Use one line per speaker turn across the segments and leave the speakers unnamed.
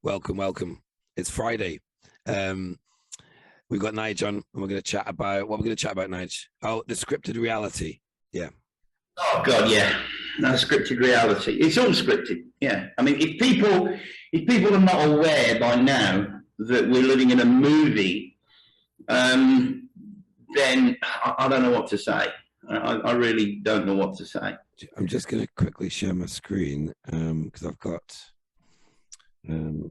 Welcome, welcome. It's Friday. We've got Nigel on, and we're going to chat about what we're going to chat about, Nigel. Oh, the scripted reality. Yeah.
Oh God, yeah. No, scripted reality. It's all scripted. Yeah. I mean, if people are not aware by now that we're living in a movie, then I don't know what to say. I really don't know what to say.
I'm just going to quickly share my screen because I've got.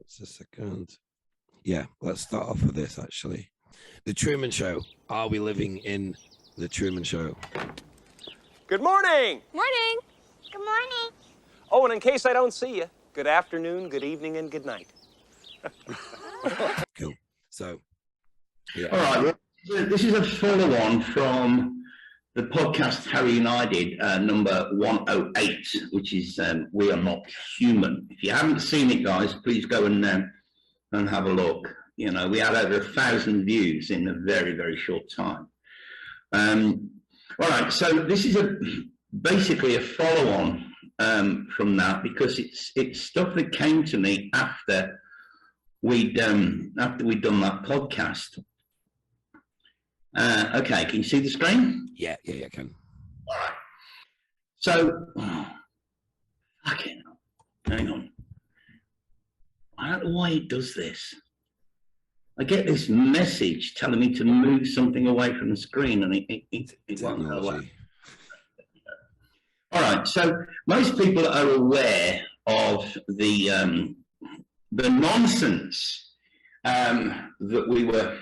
Just a second. Yeah, let's start off with this actually. The Truman Show. Are we living in the Truman Show?
Good morning.
Morning.
Good morning.
Oh, and in case I don't see you, good afternoon, good evening, and good night.
Cool. So, yeah.
All right. This is a follow-on from the podcast Harry and I did, number 108, which is We Are Not Human. If you haven't seen it, guys, please go and have a look. You know, we had over 1,000 views in a very, very short time. All right, so this is basically a follow-on from that, because it's stuff that came to me after we'd done that podcast. Okay, can you see the screen?
Yeah, I can.
All right. So, hang on. I don't know why it does this. I get this message telling me to move something away from the screen, and it won't go away. All right. So most people are aware of the nonsense that we were.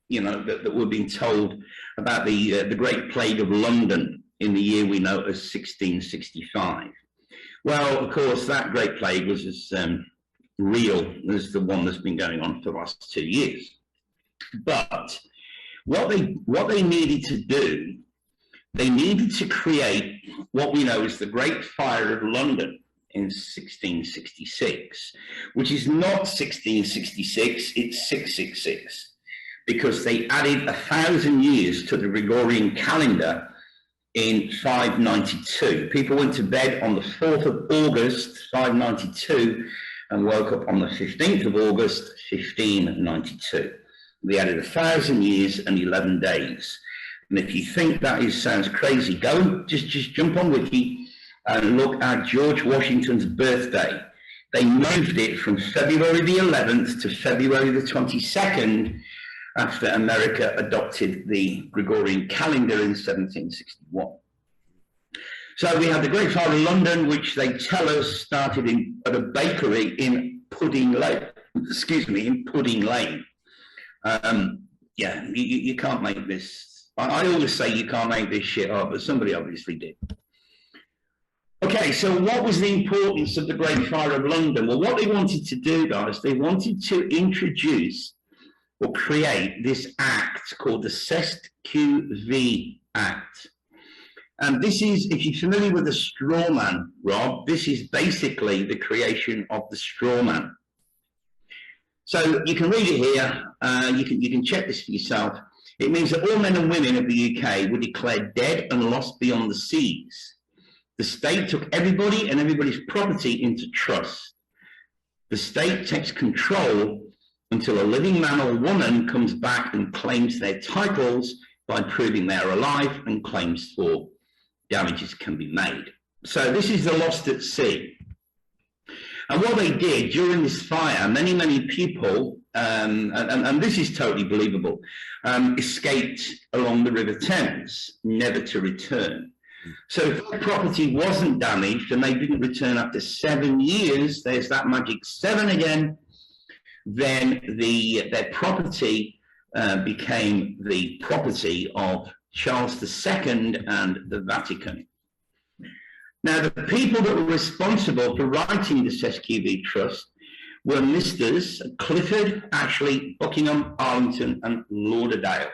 You know, that we're being told about the Great Plague of London in the year we know as 1665. Well, of course, that Great Plague was as real as the one that's been going on for the last 2 years. But what they needed to do, they needed to create what we know as the Great Fire of London in 1666, which is not 1666, it's 666. Because they added 1,000 years to the Gregorian calendar in 592. People went to bed on the 4th of August, 592, and woke up on the 15th of August, 1592. They added 1,000 years and 11 days. And if you think that sounds crazy, go just jump on Wiki and look at George Washington's birthday. They moved it from February the 11th to February the 22nd, after America adopted the Gregorian calendar in 1761. So we had the Great Fire of London, which they tell us started at a bakery in Pudding Lane. In Pudding Lane. Yeah, you can't make this. I always say you can't make this shit up, but somebody obviously did. Okay, so what was the importance of the Great Fire of London? Well, what they wanted to do, guys, they wanted to introduce or create this act called the SCRiPTED Act. And this is, if you're familiar with the straw man, Rob, this is basically the creation of the straw man. So you can read it here, you can check this for yourself. It means that all men and women of the UK were declared dead and lost beyond the seas. The state took everybody and everybody's property into trust. The state takes control until a living man or woman comes back and claims their titles by proving they're alive, and claims for damages can be made. So this is the lost at sea. And what they did during this fire, many people, and this is totally believable, escaped along the River Thames, never to return. So if their property wasn't damaged and they didn't return after 7 years, there's that magic 7 again, then their property became the property of Charles II and the Vatican. Now, the people that were responsible for writing the SCRiPTED Trust were Misters Clifford, Ashley, Buckingham, Arlington, and Lauderdale.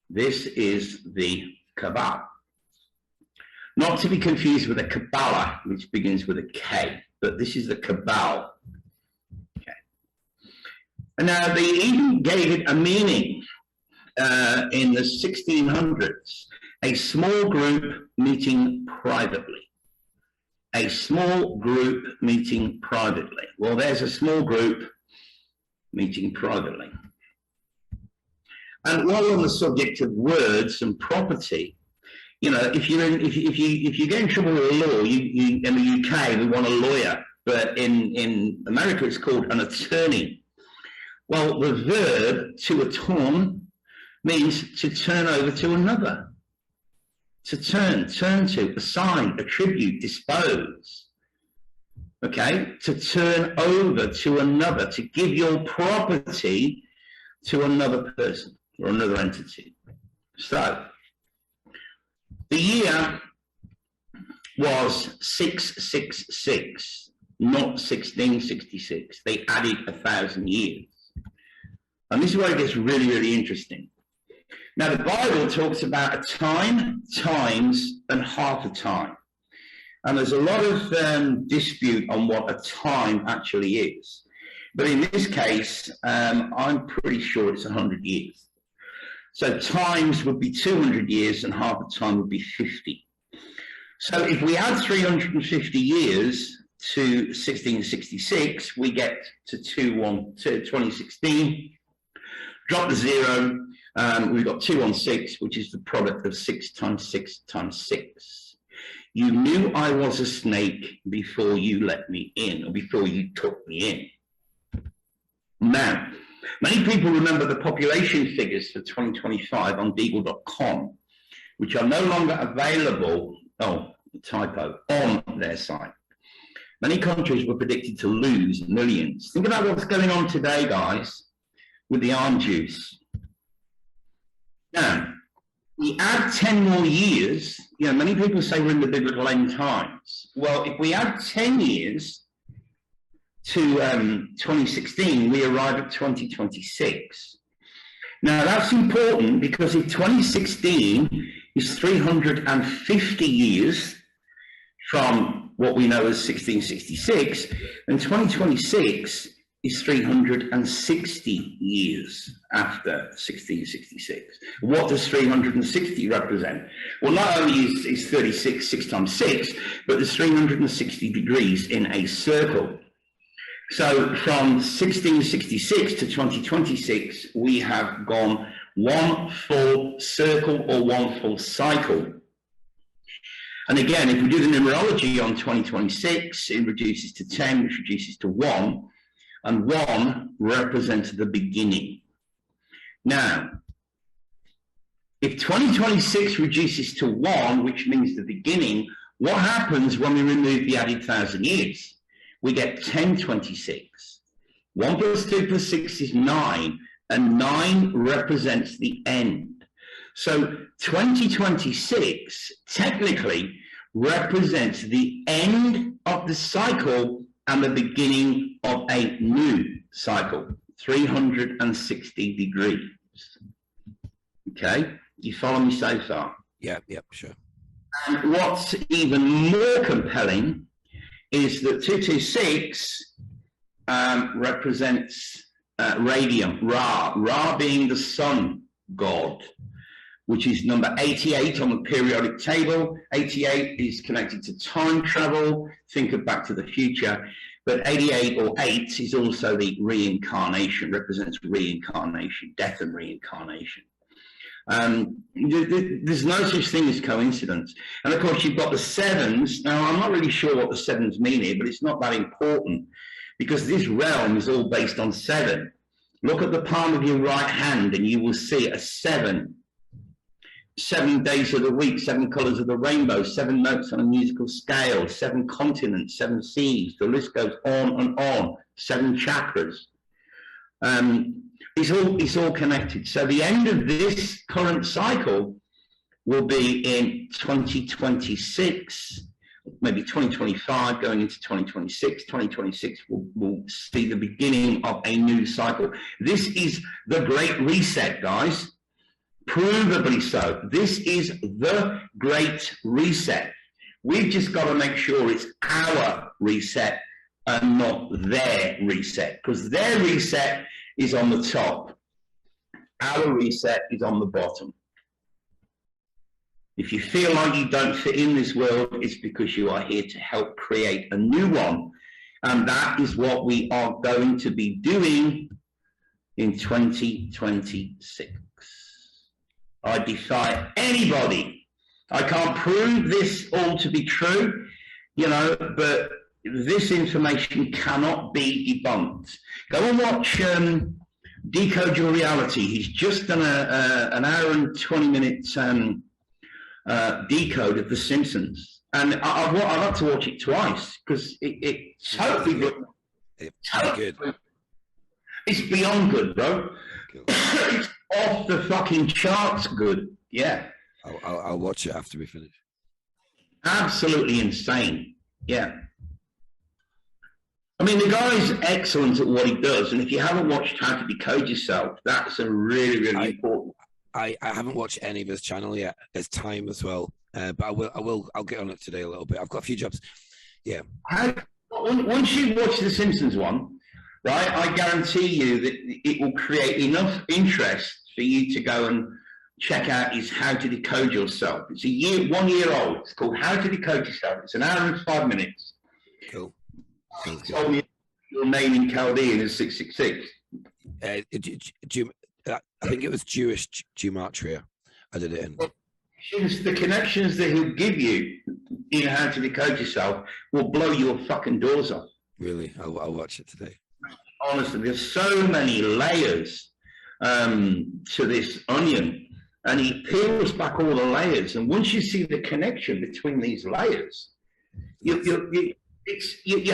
This is the Cabal. Not to be confused with a Kabbalah, which begins with a K, but this is the Cabal. And now they even gave it a meaning in the 1600s, a small group meeting privately. a small group meeting privately. Well, there's a small group meeting privately. And while on the subject of words and property, you know, if you get in trouble with the law, in the UK we want a lawyer, but in America it's called an attorney. Well, the verb to atone means to turn over to another. To turn to, assign, attribute, dispose. Okay, to turn over to another, to give your property to another person or another entity. So, the year was 666, not 1666. They added 1,000 years. And this is where it gets really, really interesting. Now, the Bible talks about a time, times, and half a time. And there's a lot of dispute on what a time actually is. But in this case, I'm pretty sure it's 100 years. So times would be 200 years and half a time would be 50. So if we add 350 years to 1666, we get to 2016. Drop the 0, we've got 216, which is the product of 6 times 6 times 6. You knew I was a snake before you let me in, or before you took me in. Now, many people remember the population figures for 2025 on Deagle.com, which are no longer available, typo, on their site. Many countries were predicted to lose millions. Think about what's going on today, guys, with the orange juice. Now, we add 10 more years, you know, many people say we're in the biblical end times. Well, if we add 10 years to 2016, we arrive at 2026. Now, that's important because if 2016 is 350 years from what we know as 1666, then 2026 is 360 years after 1666. What does 360 represent? Well, not only is 36 6 times 6, but there's 360 degrees in a circle. So from 1666 to 2026, we have gone one full circle or one full cycle. And again, if we do the numerology on 2026, it reduces to 10, which reduces to 1. And 1 represents the beginning. Now, if 2026 reduces to 1, which means the beginning, what happens when we remove the added 1,000 years? We get 1026. 1 plus 2 plus 6 is 9, and 9 represents the end. So 2026 technically represents the end of the cycle and the beginning of a new cycle, 360 degrees. Okay, you follow me so far?
Yep, sure.
And what's even more compelling is that 226 represents radium, Ra being the sun god, which is number 88 on the periodic table. 88 is connected to time travel, think of Back to the Future, but 88 or 8 is also the reincarnation, represents reincarnation, death and reincarnation. There's no such thing as coincidence. And of course, you've got the 7s. Now, I'm not really sure what the 7s mean here, but it's not that important because this realm is all based on 7. Look at the palm of your right hand and you will see a 7. 7 days of the week, 7 colors of the rainbow, 7 notes on a musical scale, 7 continents, 7 seas. The list goes on and on. 7 chakras. It's all connected. So the end of this current cycle will be in 2026, maybe 2025, going into 2026. 2026 will see the beginning of a new cycle. This is the Great Reset, guys. Provably so. This is the Great Reset. We've just got to make sure it's our reset and not their reset, because their reset is on the top. Our reset is on the bottom. If you feel like you don't fit in this world, it's because you are here to help create a new one. And that is what we are going to be doing in 2026. I defy anybody. I can't prove this all to be true, you know, but this information cannot be debunked. Go and watch Decode Your Reality. He's just done an hour and 20 minutes decode of The Simpsons. And I've had to watch it twice because it's totally good.
Good.
It's beyond good, bro.
Cool.
It's off the fucking charts good. Yeah.
I'll watch it after we finish.
Absolutely insane. Yeah. I mean, the guy's excellent at what he does. And if you haven't watched How to Decode Yourself, that's a really, really important.
I haven't watched any of his channel yet. There's time as well. But I'll get on it today a little bit. I've got a few jobs. Yeah.
Once you watch the Simpsons one, right, I guarantee you that it will create enough interest for you to go and check out his How to Decode Yourself. It's 1 year old. It's called How to Decode Yourself. It's an hour and 5 minutes.
Cool.
Told me your name in Chaldean is 666.
I think it was Jewish gematria. I did it in.
The connections that he'll give you in How to Decode Yourself will blow your fucking doors off.
Really? I'll watch it today.
Honestly, there's so many layers to this onion, and he peels back all the layers. And once you see the connection between these layers, your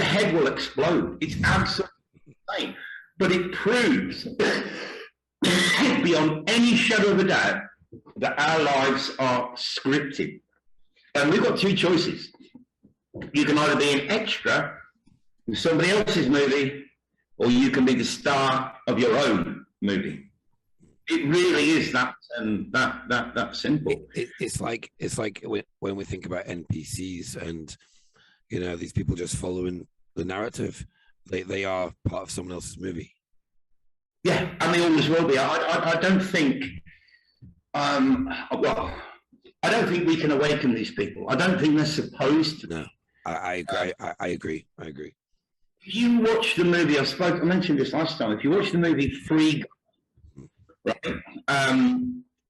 head will explode. It's absolutely insane. But it proves beyond any shadow of a doubt that our lives are scripted. And we've got two choices. You can either be an extra in somebody else's movie, or you can be the star of your own movie. It really is that simple.
It's like when we think about NPCs and, you know, these people just following the narrative. They are part of someone else's movie.
Yeah, and they always will be. I don't think. Well, I don't think we can awaken these people. I don't think they're supposed to.
No, I agree. I agree.
If you watch the movie, I mentioned this last time. If you watch the movie FRiDAYS, right?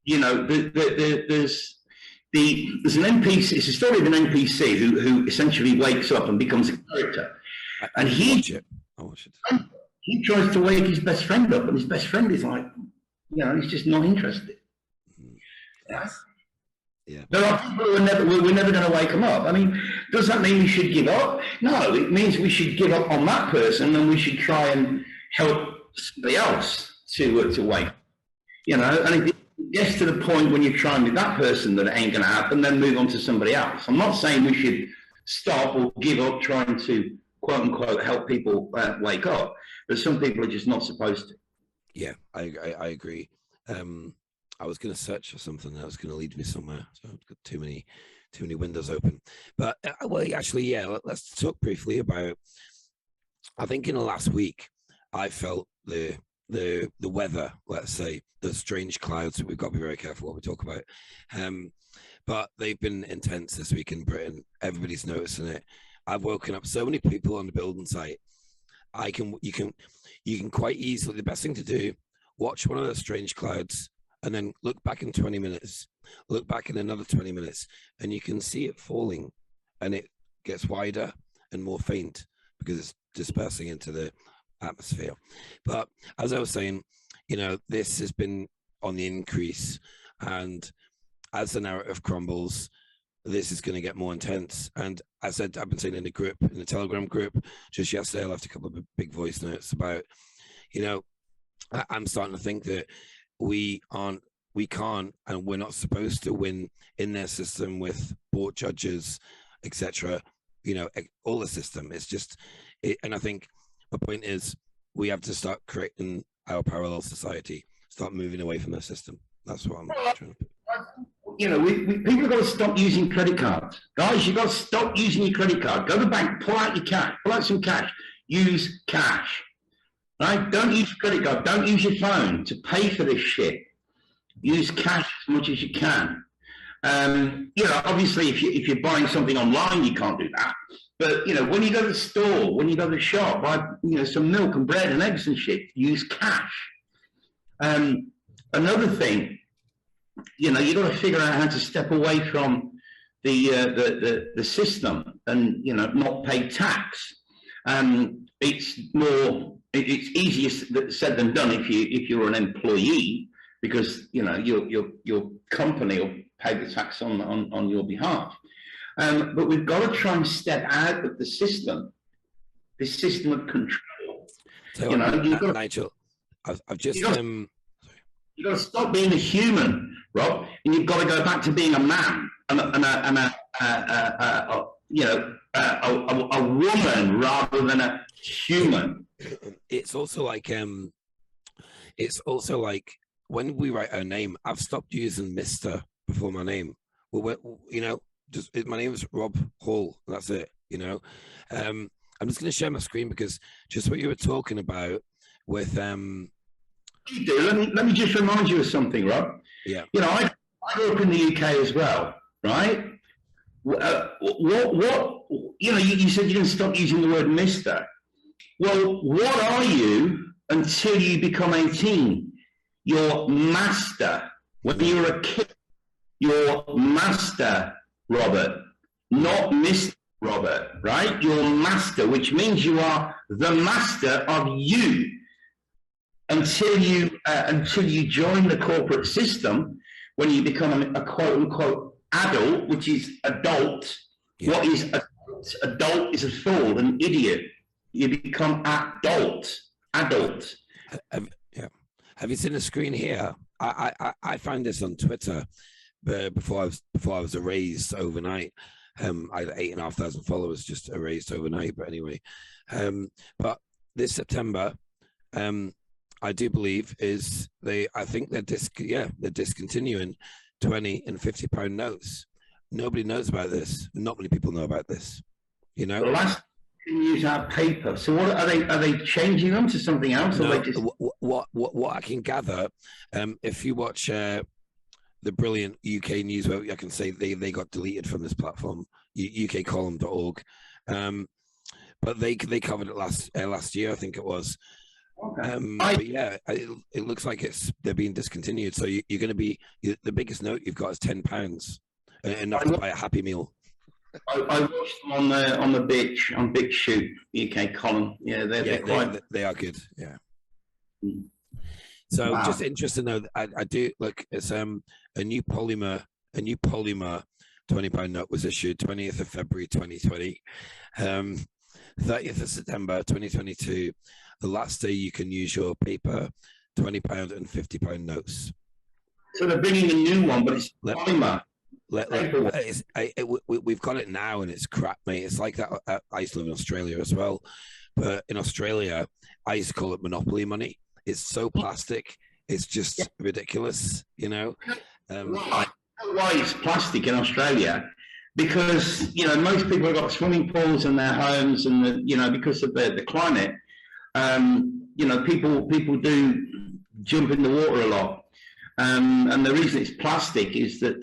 You know, there's an NPC. It's a story of an NPC who essentially wakes up and becomes a character, and
I watch it.
He tries to wake his best friend up, and his best friend is like, you know, he's just not interested. Yes.
Yeah.
There are people who we're never going to wake them up. I mean, does that mean we should give up? No, it means we should give up on that person, and we should try and help somebody else to wake. You know, and if it gets to the point when you're trying with that person that it ain't going to happen, then move on to somebody else. I'm not saying we should stop or give up trying to quote unquote help people wake up, but some people are just not supposed to.
Yeah, I agree. I was going to search for something that was going to lead me somewhere, so I've got too many windows open. But well, actually, yeah. Let's talk briefly about. I think in the last week, I felt the weather. Let's say the strange clouds. We've got to be very careful what we talk about. But they've been intense this week in Britain. Everybody's noticing it. I've woken up so many people on the building site. You can quite easily. The best thing to do: watch one of those strange clouds. And then look back in 20 minutes, look back in another 20 minutes, and you can see it falling, and it gets wider and more faint because it's dispersing into the atmosphere. But as I was saying, you know, this has been on the increase, and as the narrative crumbles, this is going to get more intense. And as I've been saying in the Telegram group, just yesterday, I left a couple of big voice notes about, you know, I'm starting to think that we can't, and we're not supposed to win in their system with board judges, etc. You know, all the system. It's just, and I think my point is we have to start creating our parallel society, start moving away from the system. That's what I'm trying to put.
You know, people have got to stop using credit cards. Guys, you've got to stop using your credit card. Go to the bank, pull out your cash, pull out some cash, use cash. Right? Don't use your credit card. Don't use your phone to pay for this shit. Use cash as much as you can. You know, obviously, if you're buying something online, you can't do that. But you know, when you go to the store, when you go to the shop, buy some milk and bread and eggs and shit, use cash. Another thing, you know, you got to figure out how to step away from the system and not pay tax. It's easier said than done if you're an employee, because your company will pay the tax on your behalf. But we've got to try and step out of the system, this system of control.
So, Nigel, I've just
you've got to stop being a human, Rob, and you've got to go back to being a man and a woman rather than a human.
It's also like when we write our name, I've stopped using Mr. before my name. Well, my name is Rob Hall. That's it. I'm just going to share my screen because just what you were talking about with
You do. Let me just remind you of something, Rob.
Yeah.
I grew up in the UK as well, right? You said you're going to stop using the word Mr. Well, what are you until you become 18? You're master. When you're a kid, you're master, Robert, not Mr. Robert, right? You're master, which means you are the master of you. Until you join the corporate system, when you become a quote unquote adult, which is adult. Yeah. What is adult? Adult is a fool, an idiot. You become adult. Adult.
Have you seen the screen here? I found this on Twitter before I was erased overnight. I had 8,500 followers just erased overnight. But anyway, but this September, I do believe I think they're discontinuing 20 and 50 pound notes. Nobody knows about this. Not many people know about this. The
last can use our paper. So what are they changing them to something else?
No,
or they just...
what I can gather, if you watch the brilliant UK news, I can say they got deleted from this platform, EKoM.org, but they covered it last year, I think it was.
Okay.
But yeah, it looks like they're being discontinued. So you're going to be the biggest note you've got is £10, enough to buy a Happy Meal.
I watched them on the Bitchute EKoM. Yeah,
they are good. Yeah. So just interesting though, I do look. It's a new polymer £20 note was issued 20th of February 2020, 30th of September 2022. The last day you can use your paper £20 and £50 notes.
So they're bringing a new one, but it's polymer.
We've got it now, and it's crap, mate. It's like that. I used to live in Australia as well, but in Australia, I used to call it monopoly money. It's so plastic. It's just ridiculous,
Why it's plastic in Australia? Because most people have got swimming pools in their homes, and because of the climate. People do jump in the water a lot, and the reason it's plastic is that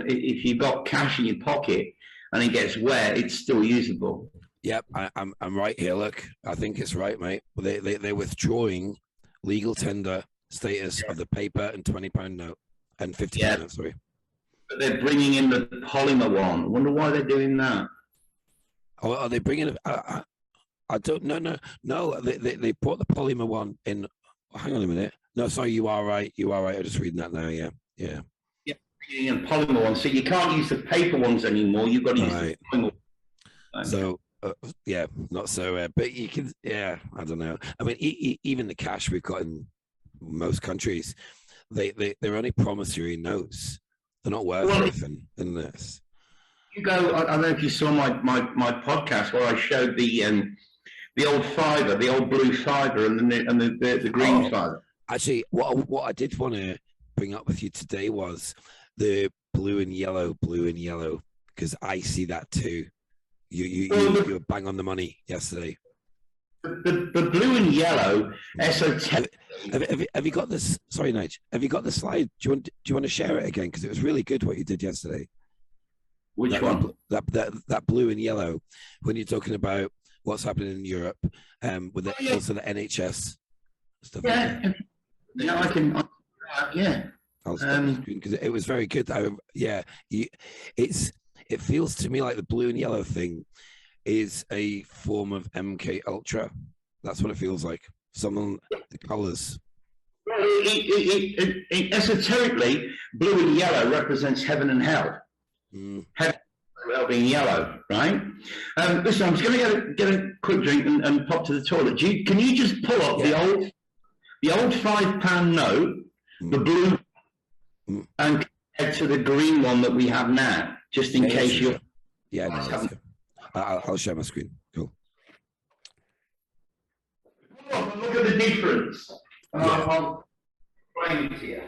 if you've got cash in your pocket and it gets wet, it's still usable.
Yep, I'm right here. Look, I think it's right, mate. They're withdrawing legal tender status of the paper and £20 note and £50 note. Sorry,
but they're bringing in the polymer one. I wonder why they're doing that.
Oh, are they bringing it? I don't know. No, they put the polymer one in. Oh, hang on a minute. No, sorry, you are right. I'm just reading that now. Yeah.
A polymer one, so you can't use the paper ones anymore. You've got to use the polymer.
So not so. But you can. Yeah, I don't know. I mean, even the cash we've got in most countries, they're only promissory notes. They're not worth anything in this.
You go. I don't know if you saw my podcast where I showed the old fiver, the old blue fiver, and the green fiver.
Actually, what I did want to bring up with you today was the blue and yellow, because I see that too. You were bang on the money yesterday.
The blue and yellow esoteric.
Have you got this? Sorry, Nigel. Have you got the slide? Do you want to share it again? Because it was really good what you did yesterday.
Which one?
That blue and yellow, when you're talking about what's happening in Europe, with also the NHS stuff.
Yeah,
like
yeah, I can. Yeah.
I'll stop the screen because it was very good. It feels to me like the blue and yellow thing is a form of MK Ultra. That's what it feels like. The colors.
Well, esoterically, blue and yellow represents heaven and hell. Heaven and hell being yellow, right? Listen, I'm just going to get a quick drink and pop to the toilet. Can you just pull up the old £5 note, the blue, and head to the green one that we have now, just in case you're.
Yeah, no, I'll share my screen. Cool.
Look at the difference. I'll explain it to you.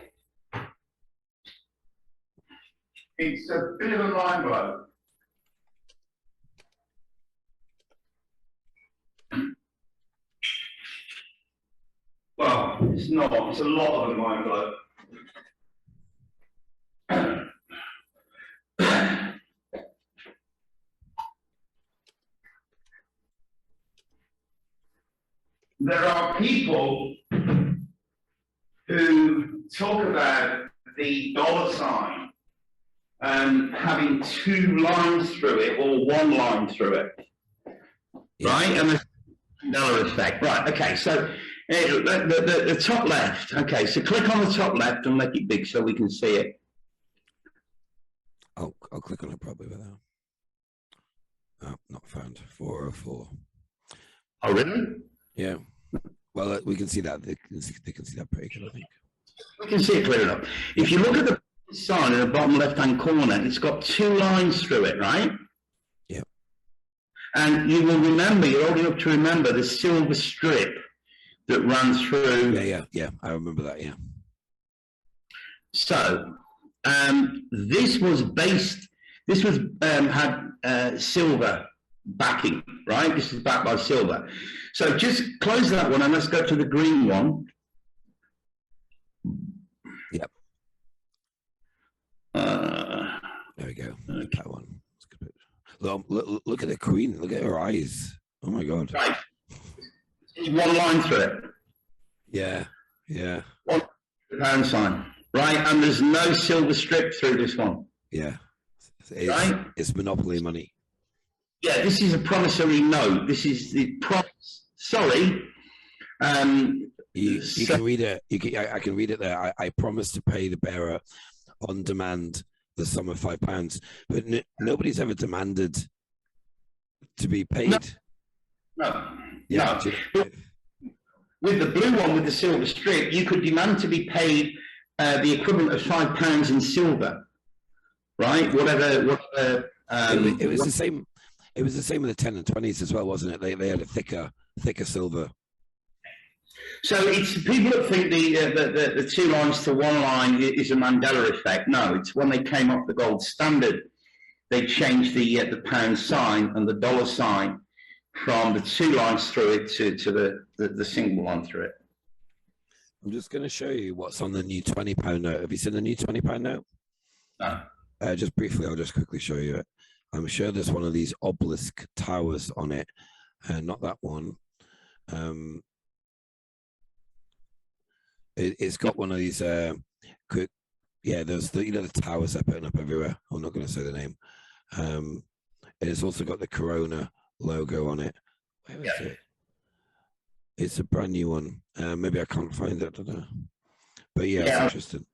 It's a bit of a mind blow. Well, it's not. It's a lot of a mind blow. There are people who talk about the dollar sign having two lines through it or one line through it, right? And the dollar effect, right? Okay, so the top left. Okay, so click on the top left and make it big so we can see it.
I'll click on it probably without. Oh, not found. 404.
Oh, really?
Yeah. Well, we can see that. They can see that pretty good, I think.
We can see it clear enough. If you look at the sign in the bottom left-hand corner, it's got two lines through it, right?
Yeah.
And you will remember, you're old enough to remember the silver strip that ran through.
Yeah. I remember that, yeah.
So, this had silver backing, right? This is backed by silver. So just close that one and let's go to the green one.
Yep. There we go.
Okay.
That one. Look at the queen. Look at her eyes. Oh my God.
Right. One line through it.
Yeah.
One pound sign. Right, and there's no silver strip through this one.
Yeah.
Right?
It's monopoly money.
Yeah, this is a promissory note. This is the promise. Sorry.
You can read it. I can read it there. I promise to pay the bearer on demand the sum of £5, but nobody's ever demanded to be paid.
No.
Yeah.
No. With the blue one with the silver strip, you could demand to be paid the equivalent of £5 in silver, right? Whatever.
It was the same. It was the same with the 10 and 20s as well, wasn't it? They had a thicker silver.
So it's people that think the two lines to one line is a Mandela effect. No, it's when they came off the gold standard, they changed the pound sign and the dollar sign from the two lines through it to the single line through it.
I'm just going to show you what's on the new £20 note. Have you seen the new £20 note?
No.
Just briefly, I'll just quickly show you it. I'm sure there's one of these obelisk towers on it, not that one. It's got one of these quick. Yeah, there's the towers they're putting up everywhere. I'm not going to say the name. It's also got the Corona logo on it. Where is it? It's a brand new one. Maybe I can't find it. I don't know. But yeah, it's interesting.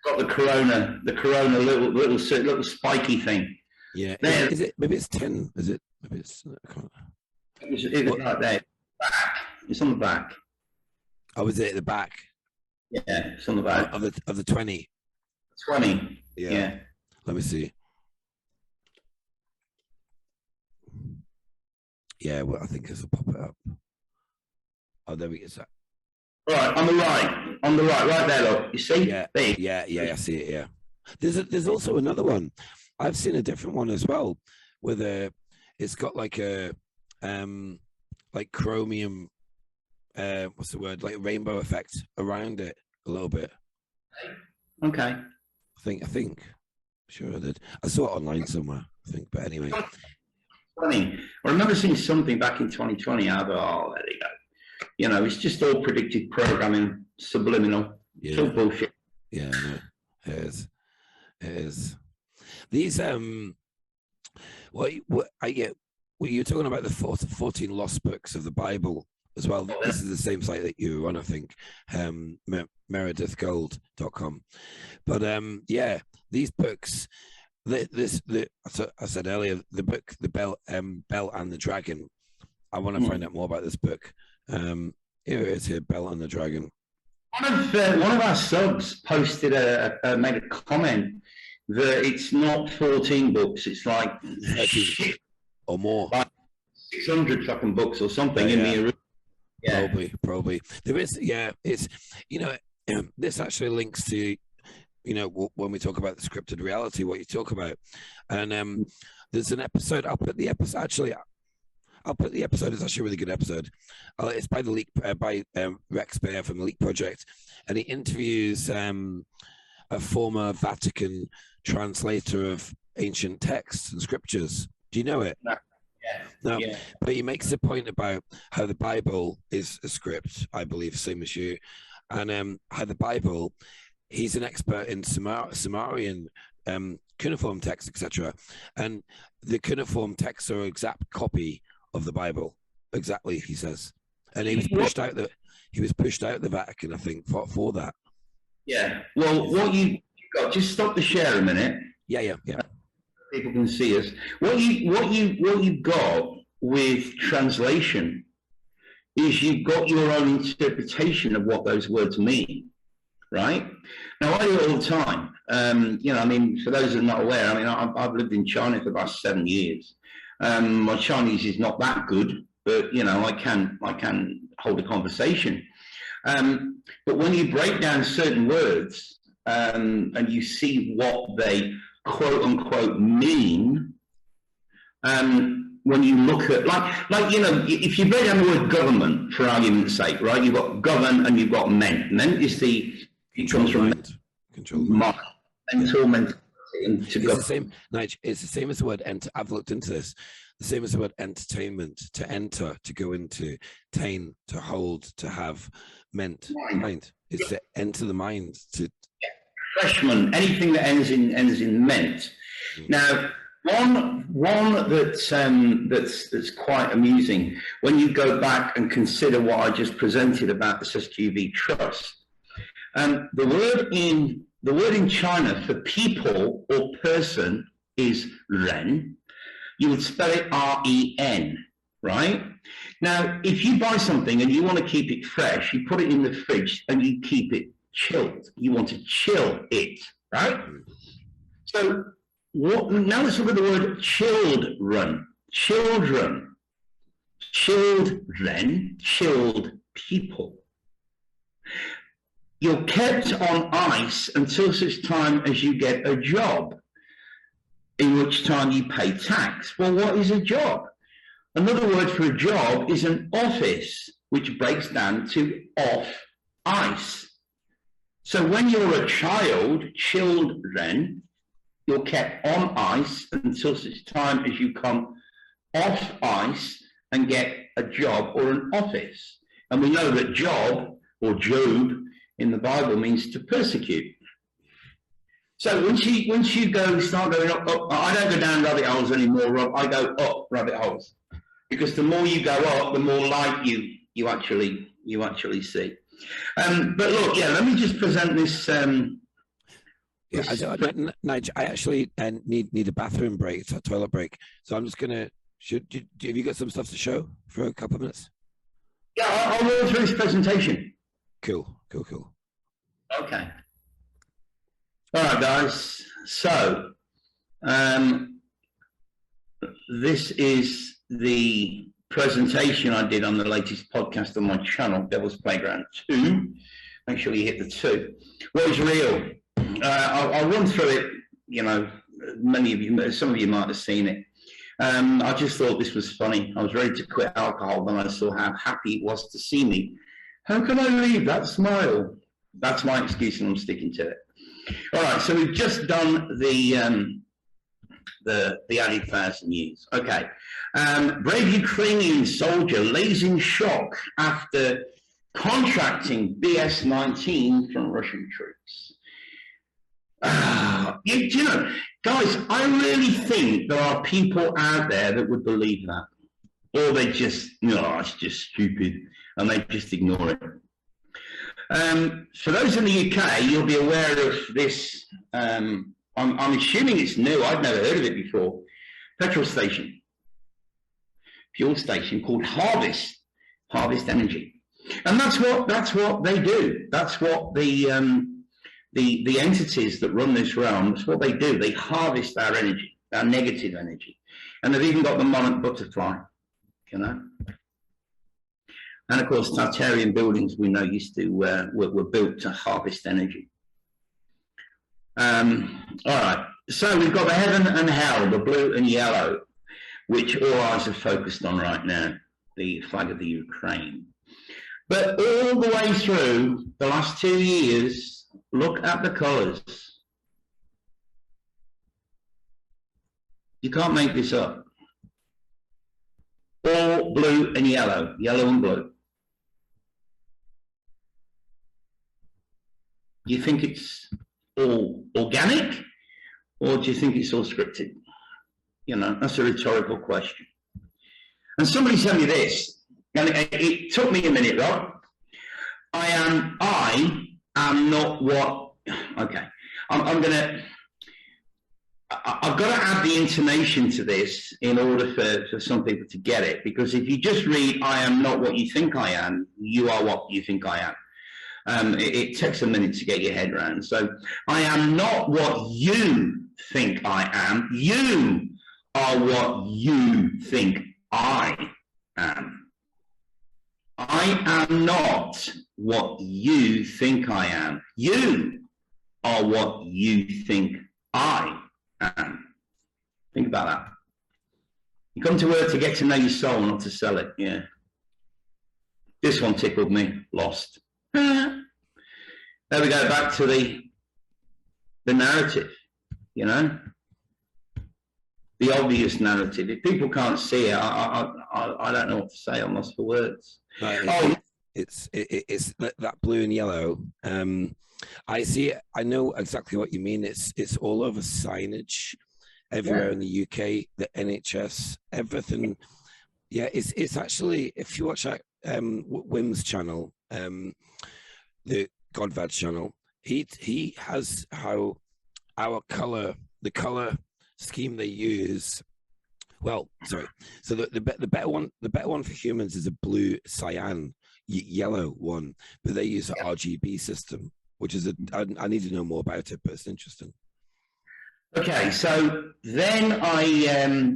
Got the Corona little spiky thing.
Yeah, is it? Maybe it's 10. Is it? Maybe it's. I can't.
It's right there. Back. It's on the back.
Oh, is it at the back?
Yeah, it's on the back
of the 20.
20. Yeah.
Let me see. Yeah, well, I think this will pop it up. Oh, there we go.
Right, on the right, right there, look. You see?
Yeah, I see it. Yeah. There's also another one. I've seen a different one as well, it's got like a like chromium, what's the word, like rainbow effect around it a little bit.
Okay.
I think, sure I did. I saw it online somewhere, I think, but anyway.
Funny. I remember seeing something back in 2020. I thought, oh, there you go. You know, it's just all predictive programming, subliminal.
Yeah.
It's all bullshit.
Yeah, I know. It is. It is. These you're talking about the 14 lost books of the Bible as well. This is the same site that you were on, I think, meredithgold.com. But yeah, these books, I said earlier, the book, the Bell and the Dragon. I want to find out more about this book. Here it is here, Bell and the Dragon.
One of our subs posted made a comment that it's not 14 books, it's like
13 or more,
like 600 fucking books or something in the original. Yeah.
Probably there is. Yeah, it's, you know, this actually links to, you know, when we talk about the scripted reality, what you talk about, and there's an episode. I'll put the episode. Actually, I'll put the episode. It's actually a really good episode. It's by the Leak by Rex Bear from the Leak Project, and he interviews a former Vatican translator of ancient texts and scriptures. Do you know it?
No.
No,
yeah.
But he makes a point about how the Bible is a script, I believe, same as you, and how the Bible, he's an expert in Sumerian cuneiform texts, etc. And the cuneiform texts are an exact copy of the Bible, exactly, he says. And he was pushed out the Vatican, I think, for that.
Yeah. Well, what you got? Just stop the share a minute.
Yeah.
People can see us. What you got with translation is you've got your own interpretation of what those words mean, right? Now I do it all the time. You know, I mean, for those that are not aware, I mean, I've lived in China for the past 7 years. My Chinese is not that good, but you know, I can hold a conversation. But when you break down certain words and you see what they quote unquote mean, when you look at like you know, if you break down the word government for argument's sake, right? You've got govern and you've got ment. Ment is it comes from
mental
mentality. And
it's the same, Nigel. It's the same as the word enter. I've looked into this. The same as the word entertainment. To enter, to go into, tain, to hold, to have, meant, mind. It's to enter the mind. To
freshman, anything that ends in meant. Now, one that's quite amusing when you go back and consider what I just presented about the SCRiPTED trust. The word in China for people or person is ren. You would spell it R-E-N, right? Now, if you buy something and you want to keep it fresh, you put it in the fridge and you keep it chilled. You want to chill it, right? So now let's look at the word children. Children. Children. Chilled people. You're kept on ice until such time as you get a job, in which time you pay tax. Well, what is a job? Another word for a job is an office, which breaks down to off ice. So when you're a child, children, you're kept on ice until such time as you come off ice and get a job or an office. And we know that job or job in the Bible means to persecute. So once you start going up, I don't go down rabbit holes anymore, Rob. I go up rabbit holes, because the more you go up, the more light you actually see. But look, yeah, let me just present this.
Nigel, I actually need a bathroom break, a toilet break. So I'm just gonna. Have you got some stuff to show for a couple of minutes?
Yeah, I'll run through this presentation.
Cool.
Okay. All right, guys. So, this is the presentation I did on the latest podcast on my channel, Devil's Playground 2. Make sure you hit the 2. What is real? I'll run through it. You know, some of you might have seen it. I just thought this was funny. I was ready to quit alcohol when I saw how happy it was to see me. How can I leave that smile? That's my excuse, and I'm sticking to it. All right, so we've just done the added 1,000 years. Okay. Brave Ukrainian soldier lays in shock after contracting BS-19 from Russian troops. You know, guys, I really think there are people out there that would believe that. Or they just, no, it's just stupid, and they just ignore it. For those in the UK, you'll be aware of this. I'm assuming it's new. I've never heard of it before. Petrol station, fuel station called Harvest Energy, and that's what they do. That's what the entities that run this realm. That's what they do. They harvest our energy, our negative energy, and they've even got the monarch butterfly, you know. And of course, Tartarian buildings we know used to were built to harvest energy. All right, so we've got the heaven and hell, the blue and yellow, which all eyes are focused on right now, the flag of the Ukraine. But all the way through the last 2 years, look at the colors. You can't make this up. All blue and yellow, yellow and blue. Do you think it's all organic, or do you think it's all scripted? You know, that's a rhetorical question. And somebody sent me this, and it took me a minute, Rob. I am not what, okay, I've got to add the intonation to this in order for some people to get it, because if you just read, I am not what you think I am, you are what you think I am. It takes a minute to get your head around. So I am not what you think I am. You are what you think I am. I am not what you think I am. You are what you think I am. Think about that. You come to Earth to get to know your soul, not to sell it. Yeah. This one tickled me. Lost. There we go, back to the narrative, you know, the obvious narrative. If people can't see it, I don't know what to say. I'm lost for words.
It's that blue and yellow. I see it. I know exactly what you mean. It's all over signage everywhere in the UK, the NHS, everything. Yeah, it's actually, if you watch that Wim's channel, the Godvad channel, he has how our the color scheme they use. Well, sorry. So the better one for humans is a blue cyan, yellow one, but they use an RGB system, which is I need to know more about it, but it's interesting.
Okay, so then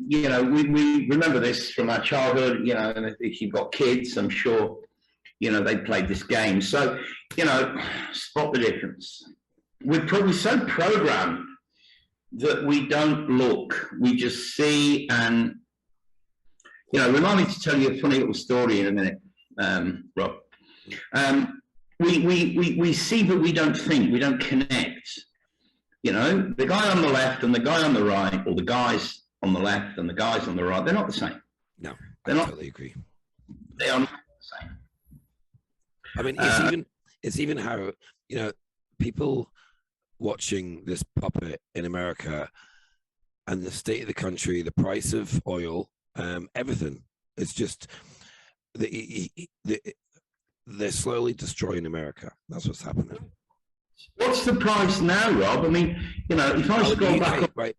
you know, we remember this from our childhood, you know, and if you've got kids, I'm sure, you know, they played this game. So, you know, spot the difference. We're probably so programmed that we don't look, we just see. And, you know, remind me to tell you a funny little story in a minute, Rob. We see, but we don't think, we don't connect. You know, the guy on the left and the guy on the right, or the guys on the left and the guys on the right, they're not the same.
No,
I
totally agree.
They are not the same.
I mean, it's even how, you know, people watching this puppet in America and the state of the country, the price of oil, everything. It's just they're slowly destroying America. That's what's happening.
What's the price now, Rob? I mean, you know, if I scroll back up,
right,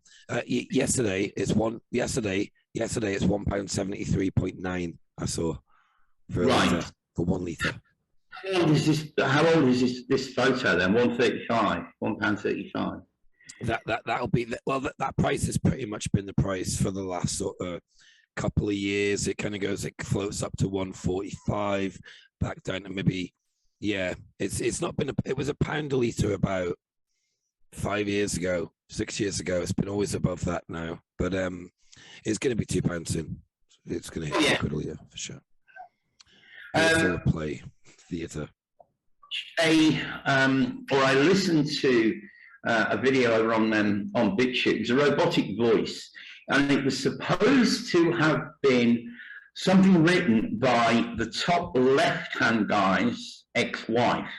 yesterday it's £1.73.9. I saw for
right
for 1 litre.
How old is this photo then? £1.35.
That'll be that price has pretty much been the price for the last sort of couple of years. It kind of goes, it floats up to 145, back down to maybe. Yeah, it's not been it was £1 a litre about 5 years ago, 6 years ago. It's been always above that now. But It's going to be £2 soon. It's going to hit £2 yeah, for sure. It's still a play theatre.
I listened to a video over on Bitchute. It was a robotic voice, and it was supposed to have been something written by the top left-hand guy's ex-wife,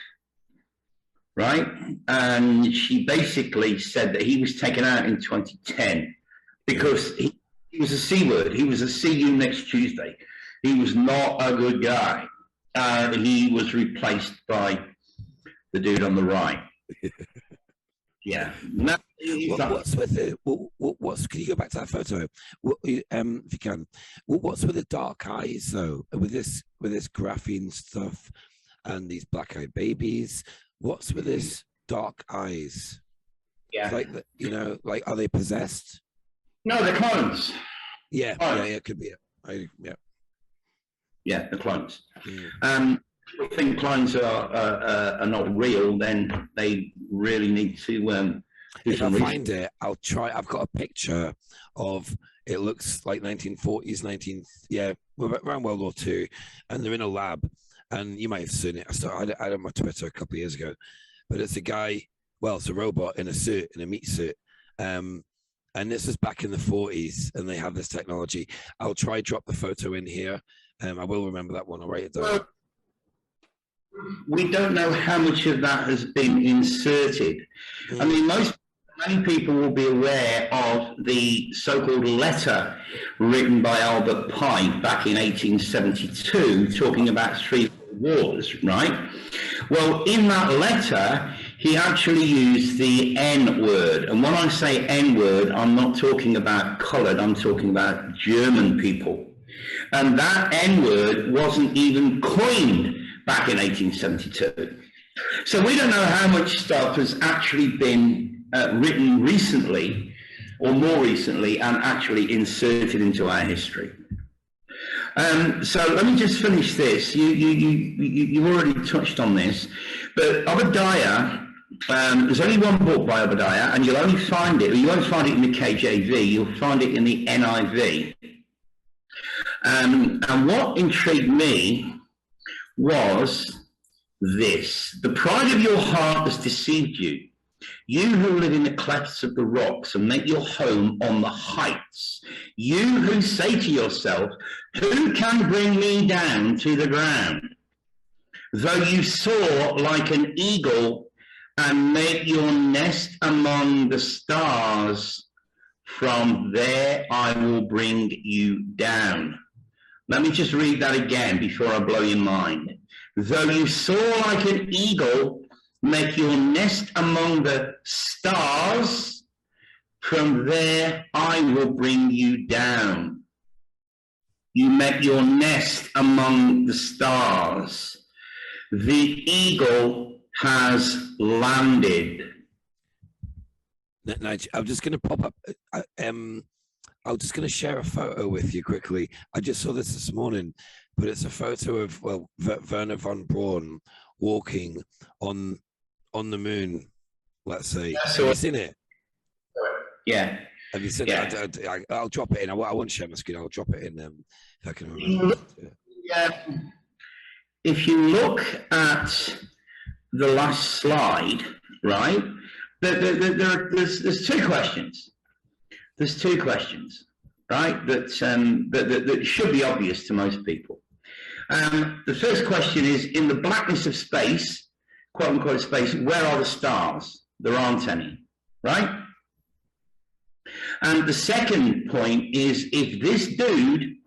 right? And she basically said that he was taken out in 2010 because he was a C word. He was a see you next Tuesday. He was not a good guy. He was replaced by the dude on the right. Yeah. No,
what's with the? What's? Can you go back to that photo? If you can. What's with the dark eyes though? With this graphene stuff and these black-eyed babies. What's with this dark eyes?
Yeah.
It's like you know, like are they possessed?
No, they're clones.
Yeah, it could be it.
Yeah, the clones.
Mm.
If you think clones are not real, then they really need to do
if
some
I
research.
find it, I'll try. I've got a picture of it. Looks like 1940s, around World War II, and they're in a lab. And you might have seen it. I had it on my Twitter a couple of years ago, but it's a guy. Well, it's a robot in a suit, in a meat suit. And this is back in the 40s, and they have this technology. I'll try drop the photo in here. I will remember that one. I'll write it down.
Well, we don't know how much of that has been inserted. I mean, many people will be aware of the so-called letter written by Albert Pike back in 1872, talking about 3 wars, right? Well, in that letter, he actually used the N word. And when I say N word, I'm not talking about coloured, I'm talking about German people. And that N word wasn't even coined back in 1872. So we don't know how much stuff has actually been written recently or more recently and actually inserted into our history. So let me just finish this. You already touched on this, but Obadiah, there's only one book by Obadiah, and you'll only find it, or you won't find it in the KJV, you'll find it in the NIV. And what intrigued me was this: the pride of your heart has deceived you. You who live in the clefts of the rocks and make your home on the heights. You who say to yourself, who can bring me down to the ground? Though you soar like an eagle and make your nest among the stars, from there I will bring you down. Let me just read that again before I blow your mind. Though you soar like an eagle, make your nest among the stars, from there I will bring you down. You make your nest among the stars. The eagle has landed.
Nigel, I'm just going to pop up. I'm just going to share a photo with you quickly. I just saw this morning, but it's a photo of, well, Werner von Braun walking on the moon, let's say. Have you seen it?
Yeah.
Have you seen it? I'll drop it in. I won't share my screen. I'll drop it in if I can remember.
Yeah. If you look at the last slide, right, there's 2 questions. There's 2 questions, right, that should be obvious to most people. The first question is, in the blackness of space, quote unquote space, where are the stars? There aren't any, right? And the second point is, if this dude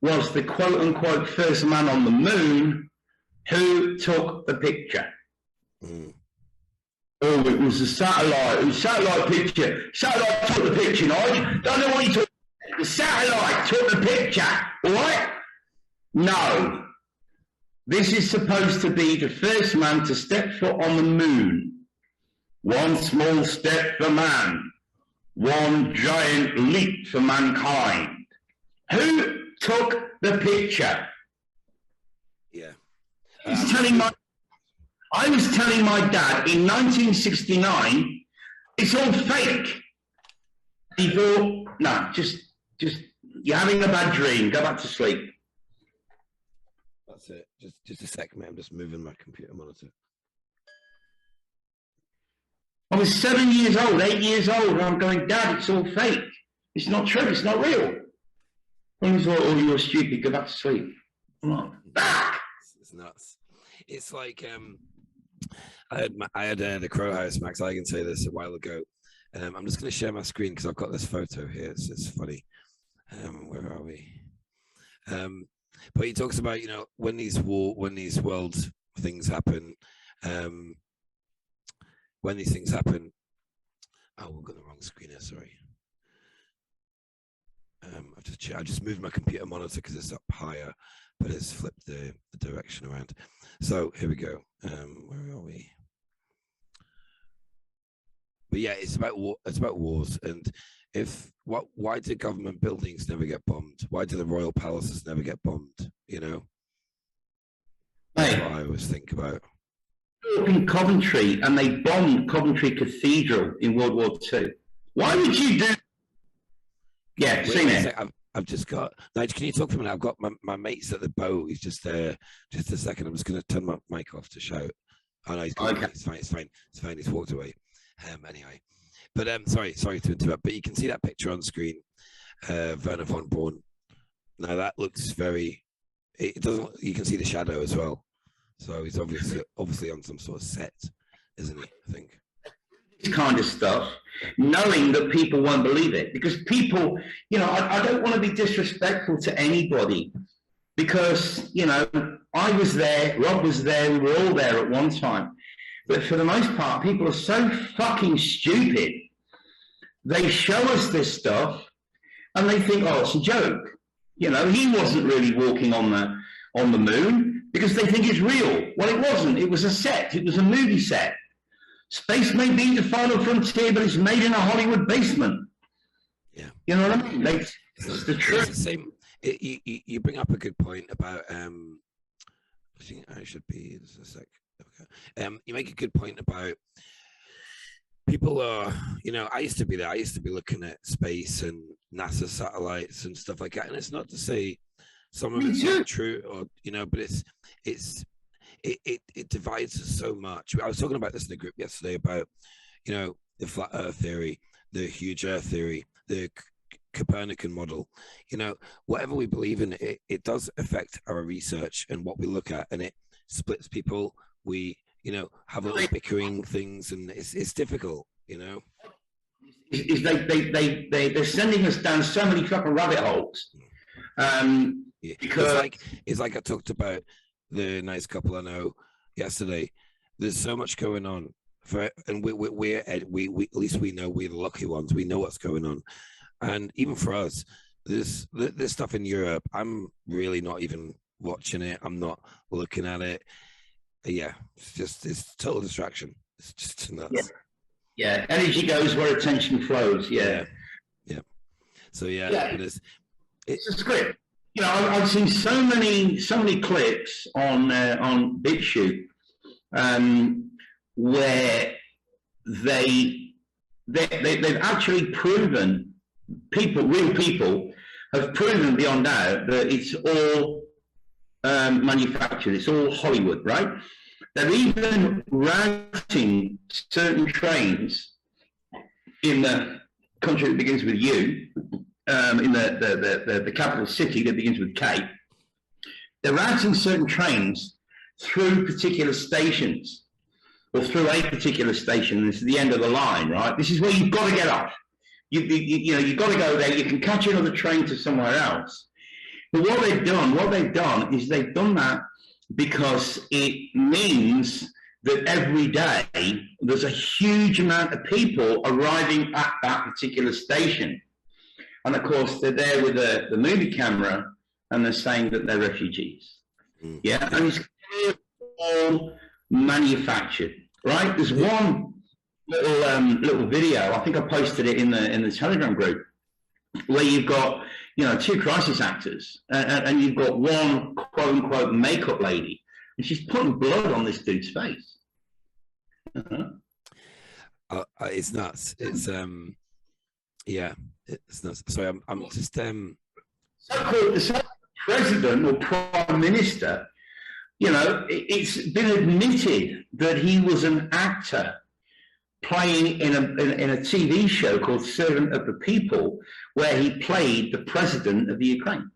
was the quote unquote first man on the moon, who took the picture? Oh, it was a satellite. It was a satellite picture. Satellite took the picture, Nigel. Don't know what you took. The satellite took the picture, all right? No. This is supposed to be the first man to step foot on the moon. One small step for man, one giant leap for mankind. Who took the picture?
Yeah.
I was telling my dad in 1969, it's all fake. He thought, no, just Just, you're having a bad dream. Go back to sleep.
That's it. Just a sec, mate. I'm just moving my computer monitor.
I was 7 years old, 8 years old, and I'm going, Dad, it's all fake. It's not true. It's not real. And he's like, oh, you're stupid. Go back to sleep. I'm like, ah!
It's nuts. It's like I had the Crow House, Max. I can say this a while ago. I'm just going to share my screen because I've got this photo here. It's funny. Where are we? But he talks about, you know, when these world things happen, when these things happen. Oh, we've got the wrong screen here. Sorry. I just moved my computer monitor because it's up higher, but it's flipped the direction around. So here we go. Where are we? But yeah, it's about war. It's about wars, and why do government buildings never get bombed? Why do the royal palaces never get bombed? You know, that's what I always think about.
In Coventry, and they bombed Coventry Cathedral in World War II. Why would you do? Yeah, seen it.
I've just got Nigel. Can you talk for a minute? I've got my mates at the boat. He's just there. Just a second. I'm just going to turn my mic off to shout. Oh no, he's gone. Okay. It's fine. It's fine. It's fine. He's walked away. Anyway, but sorry to interrupt. But you can see that picture on screen. Werner von Braun. Now that looks very. It doesn't. You can see the shadow as well. So he's obviously on some sort of set, isn't he? I think.
This kind of stuff, knowing that people won't believe it, because people, you know, I don't want to be disrespectful to anybody, because, you know, I was there, Rob was there, we were all there at one time, but for the most part, people are so fucking stupid. They show us this stuff, and they think, oh, it's a joke. You know, he wasn't really walking on the moon, because they think it's real. Well, it wasn't. It was a set. It was a movie set. Space may be the final frontier, but it's made in a Hollywood basement. Yeah. You know what I mean? It's the truth.
It's the same. You bring up a good point about, I think I should be, just a sec. Okay. You make a good point about people are, you know, I used to be there. I used to be looking at space and NASA satellites and stuff like that. And it's not to say some of it's not true, or, you know, but it divides us so much. I was talking about this in the group yesterday about, you know, the flat earth theory, the huge earth theory, the Copernican model. You know, whatever we believe in, it does affect our research and what we look at, and it splits people. We, you know, have little bickering things, and it's difficult, you know.
They're sending us down so many fucking rabbit holes. Because
it's like I talked about the nice couple I know yesterday. There's so much going on, and we at least we know we're the lucky ones. We know what's going on, and even for us, this stuff in Europe, I'm really not even watching it. I'm not looking at it. Yeah, it's total distraction. It's just nuts.
Yeah. Energy goes where attention flows. Yeah.
So yeah.
It's a script. You know, I've seen so many clips on Bitchute where they've actually proven, real people have proven beyond doubt that it's all manufactured. It's all Hollywood, right? They're even routing certain trains in the country that begins with U. In the capital city that begins with K, they're routing certain trains through particular stations, or through a particular station. This is the end of the line, right? This is where you've got to get off. You know, you've got to go there. You can catch another train to somewhere else. But what they've done is they've done that because it means that every day there's a huge amount of people arriving at that particular station. And of course, they're there with the movie camera, and they're saying that they're refugees. Yeah, and it's all manufactured, right? There's one little video. I think I posted it in the Telegram group, where you've got, you know, two crisis actors, and you've got one quote unquote makeup lady, and she's putting blood on this dude's face.
It's nuts. It's yeah. It's not. Sorry, I'm just
So-called president or prime minister, you know, it's been admitted that he was an actor playing in a TV show called Servant of the People, where he played the president of the Ukraine.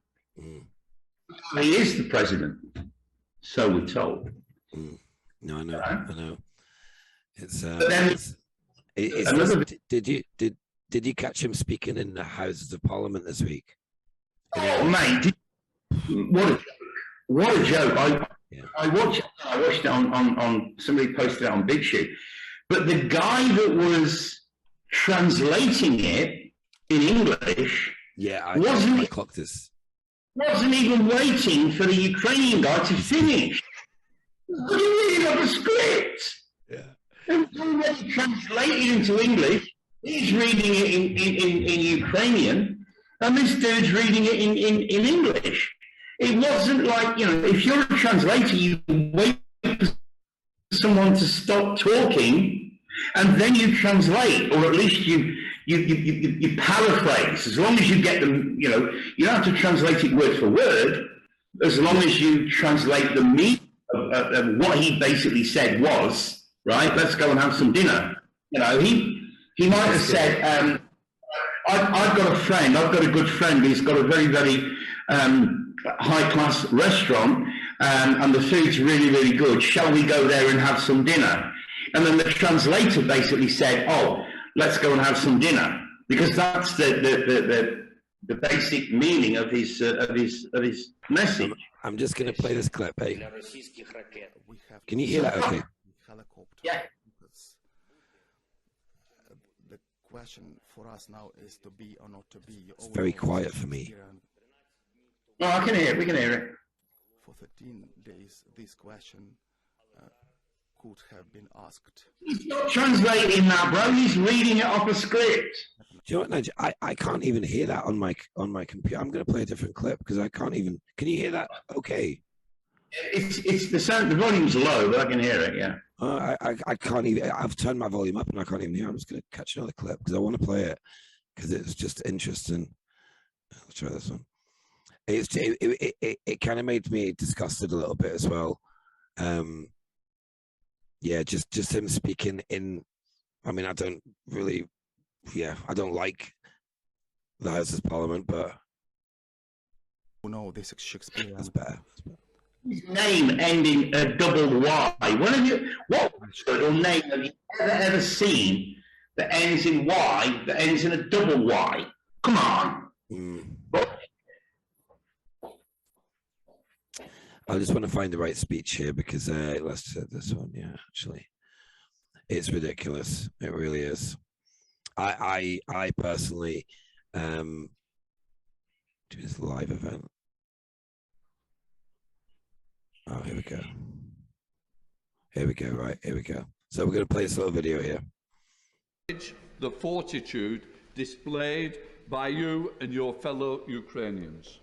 He is the president, so we're told.
No, I know,
Right?
I know. It's
Another-
did you catch him speaking in the Houses of Parliament this week?
Oh, mate, what a joke! What a joke! I watched it on somebody posted it on Bitchute, but the guy that was translating it in English,
I clocked this.
Wasn't even waiting for the Ukrainian guy to finish. What are you reading up a script?
Yeah.
It was already translated into English. He's reading it in Ukrainian, and this dude's reading it in English. It wasn't like, you know, if you're a translator, you wait for someone to stop talking, and then you translate, or at least you paraphrase. As long as you get them, you know, you don't have to translate it word for word, as long as you translate the meaning of what he basically said was, right, let's go and have some dinner. You know, he might have said, I've got a good friend who's got a very, very high-class restaurant, and the food's really, really good. Shall we go there and have some dinner? And then the translator basically said, oh, let's go and have some dinner, because that's the basic meaning of his message.
I'm just going to play this clip. Hey, can you hear that? Okay.
Yeah.
The question for us now is to be or not to be.
It's very quiet for me.
No, I can hear it. We can hear it.
For 13 days, this question could have been asked.
He's not translating that, bro. He's reading it off a script.
Do you know what, Nigel? I can't even hear that on my computer. I'm going to play a different clip because I can't even. Can you hear that? Okay.
It's the sound. The volume's low, but I can hear it. Yeah.
I can't even. I've turned my volume up and I can't even hear. I'm just going to catch another clip because I want to play it because it's just interesting. Let's try this one. It kind of made me disgusted a little bit as well. Yeah, just him speaking in. I mean, I don't really. Yeah, I don't like the House of Parliament, but
no, this is Shakespeare.
That's better.
His name ending a double Y. What word or name have you ever seen that ends in Y, that ends in a double Y? Come on.
I just want to find the right speech here because let's set this one. Yeah, actually, it's ridiculous. It really is. I personally do this live event. Oh, here we go. Here we go. Right, here we go. So we're going to play this little video here.
The fortitude displayed by you and your fellow Ukrainians.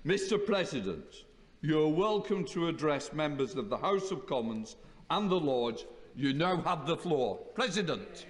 Mr. President, you are welcome to address members of the House of Commons and the Lords. You now have the floor. President.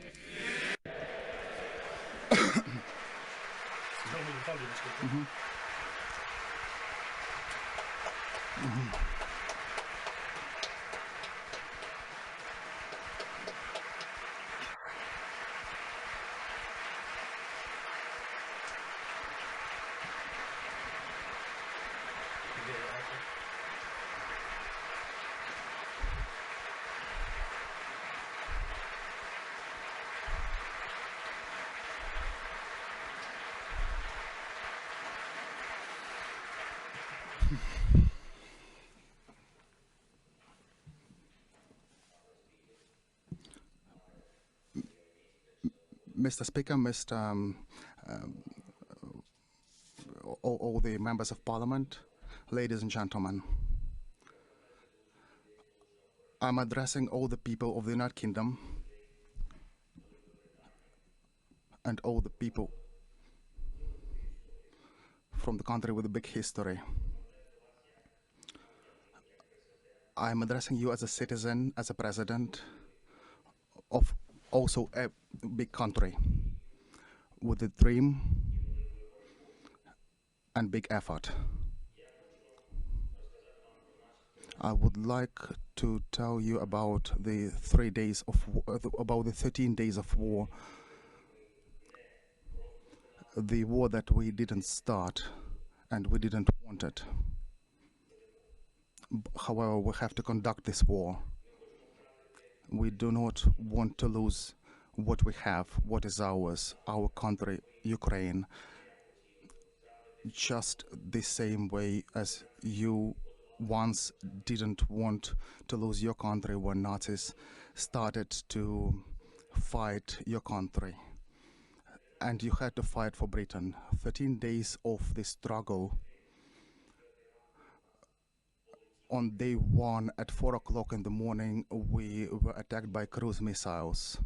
Mr. Speaker, all the members of Parliament, ladies and gentlemen, I'm addressing all the people of the United Kingdom and all the people from the country with a big history. I'm addressing you as a citizen, as a president of also a big country with a dream and big effort. I would like to tell you about the 13 days of war. The war that we didn't start and we didn't want it. However, we have to conduct this war. We do not want to lose what we have, what is ours, our country, Ukraine, just the same way as you once didn't want to lose your country when Nazis started to fight your country. And you had to fight for Britain. 13 days of the struggle. On day 1 at 4 o'clock in the morning, we were attacked by cruise missiles.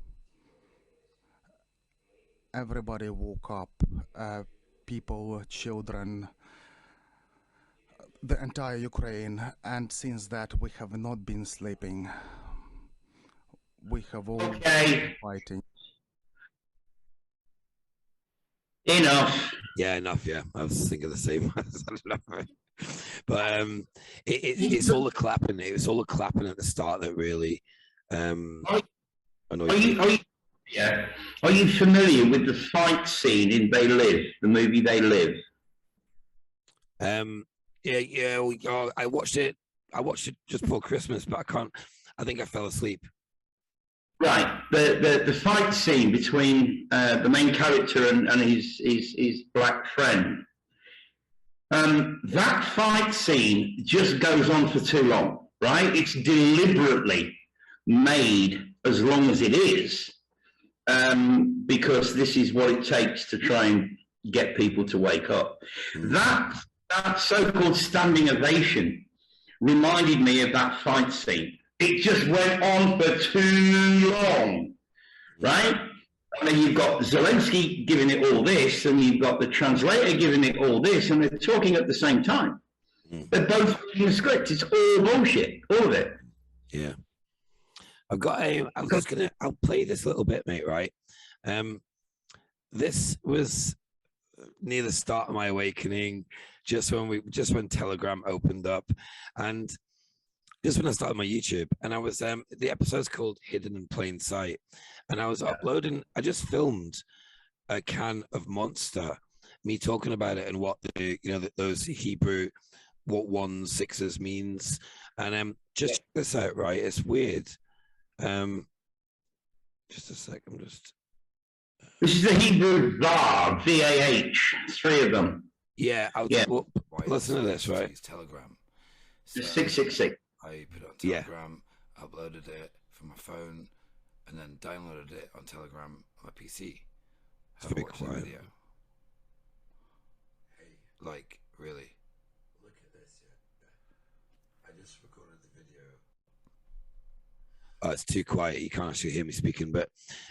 Everybody woke up, people, children, the entire Ukraine, and since that we have not been sleeping. We have all been fighting.
Enough.
Yeah, enough. Yeah, I was thinking the same. But it's all the clapping. It was all the clapping at the start that really annoyed me.
Are you familiar with the fight scene in They Live, the movie They Live?
I watched it just before Christmas, but I think I fell asleep.
Right, the fight scene between the main character and his black friend. That fight scene just goes on for too long, right? It's deliberately made as long as it is, because this is what it takes to try and get people to wake up. That so-called standing ovation reminded me of that fight scene. It just went on for too long, right? And then you've got Zelensky giving it all this, and you've got the translator giving it all this, and they're talking at the same time. They're both reading the script. It's all bullshit, all of it.
Yeah. I'll play this a little bit, mate, right? This was near the start of my awakening, just when Telegram opened up, and just when I started my YouTube, and I was the episode's called Hidden in Plain Sight, and I was uploading. I just filmed a can of Monster, me talking about it and what those Hebrew, what 1/6 means, and just check this out, right? It's weird. Just a sec. I'm just.
This is the Hebrew Vav, V-A-H, 3 of them.
Yeah. Listen to this, right?
Telegram.
So, 666.
I put it on Telegram, uploaded it from my phone, and then downloaded it on Telegram on my PC.
Have a watch the video.
Hey, like, really?
Look at this, yeah. I just recorded the video. Oh, it's too quiet. You can't actually hear me speaking, but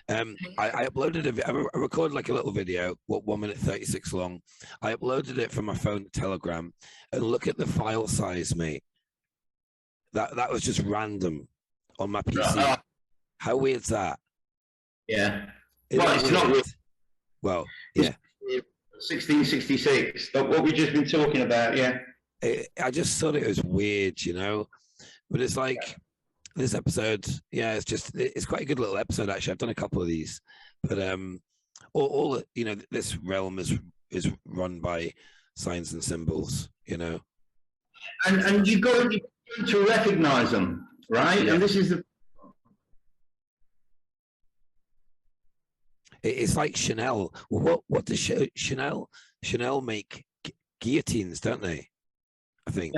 I uploaded I recorded like a little video, 1 minute 36 long. I uploaded it from my phone to Telegram, and look at the file size, mate. That was just random on my PC. How weird's that?
Yeah.
Well, it's not weird. Well, yeah.
1666. What we've just been talking about, yeah.
I just thought it was weird, but it's like this episode. Yeah, it's quite a good little episode actually. I've done a couple of these, but all this realm is run by signs and symbols,
And you've got to recognize them, right? Yeah. And this is
it's like Chanel. What does Chanel make guillotines, don't they? I think.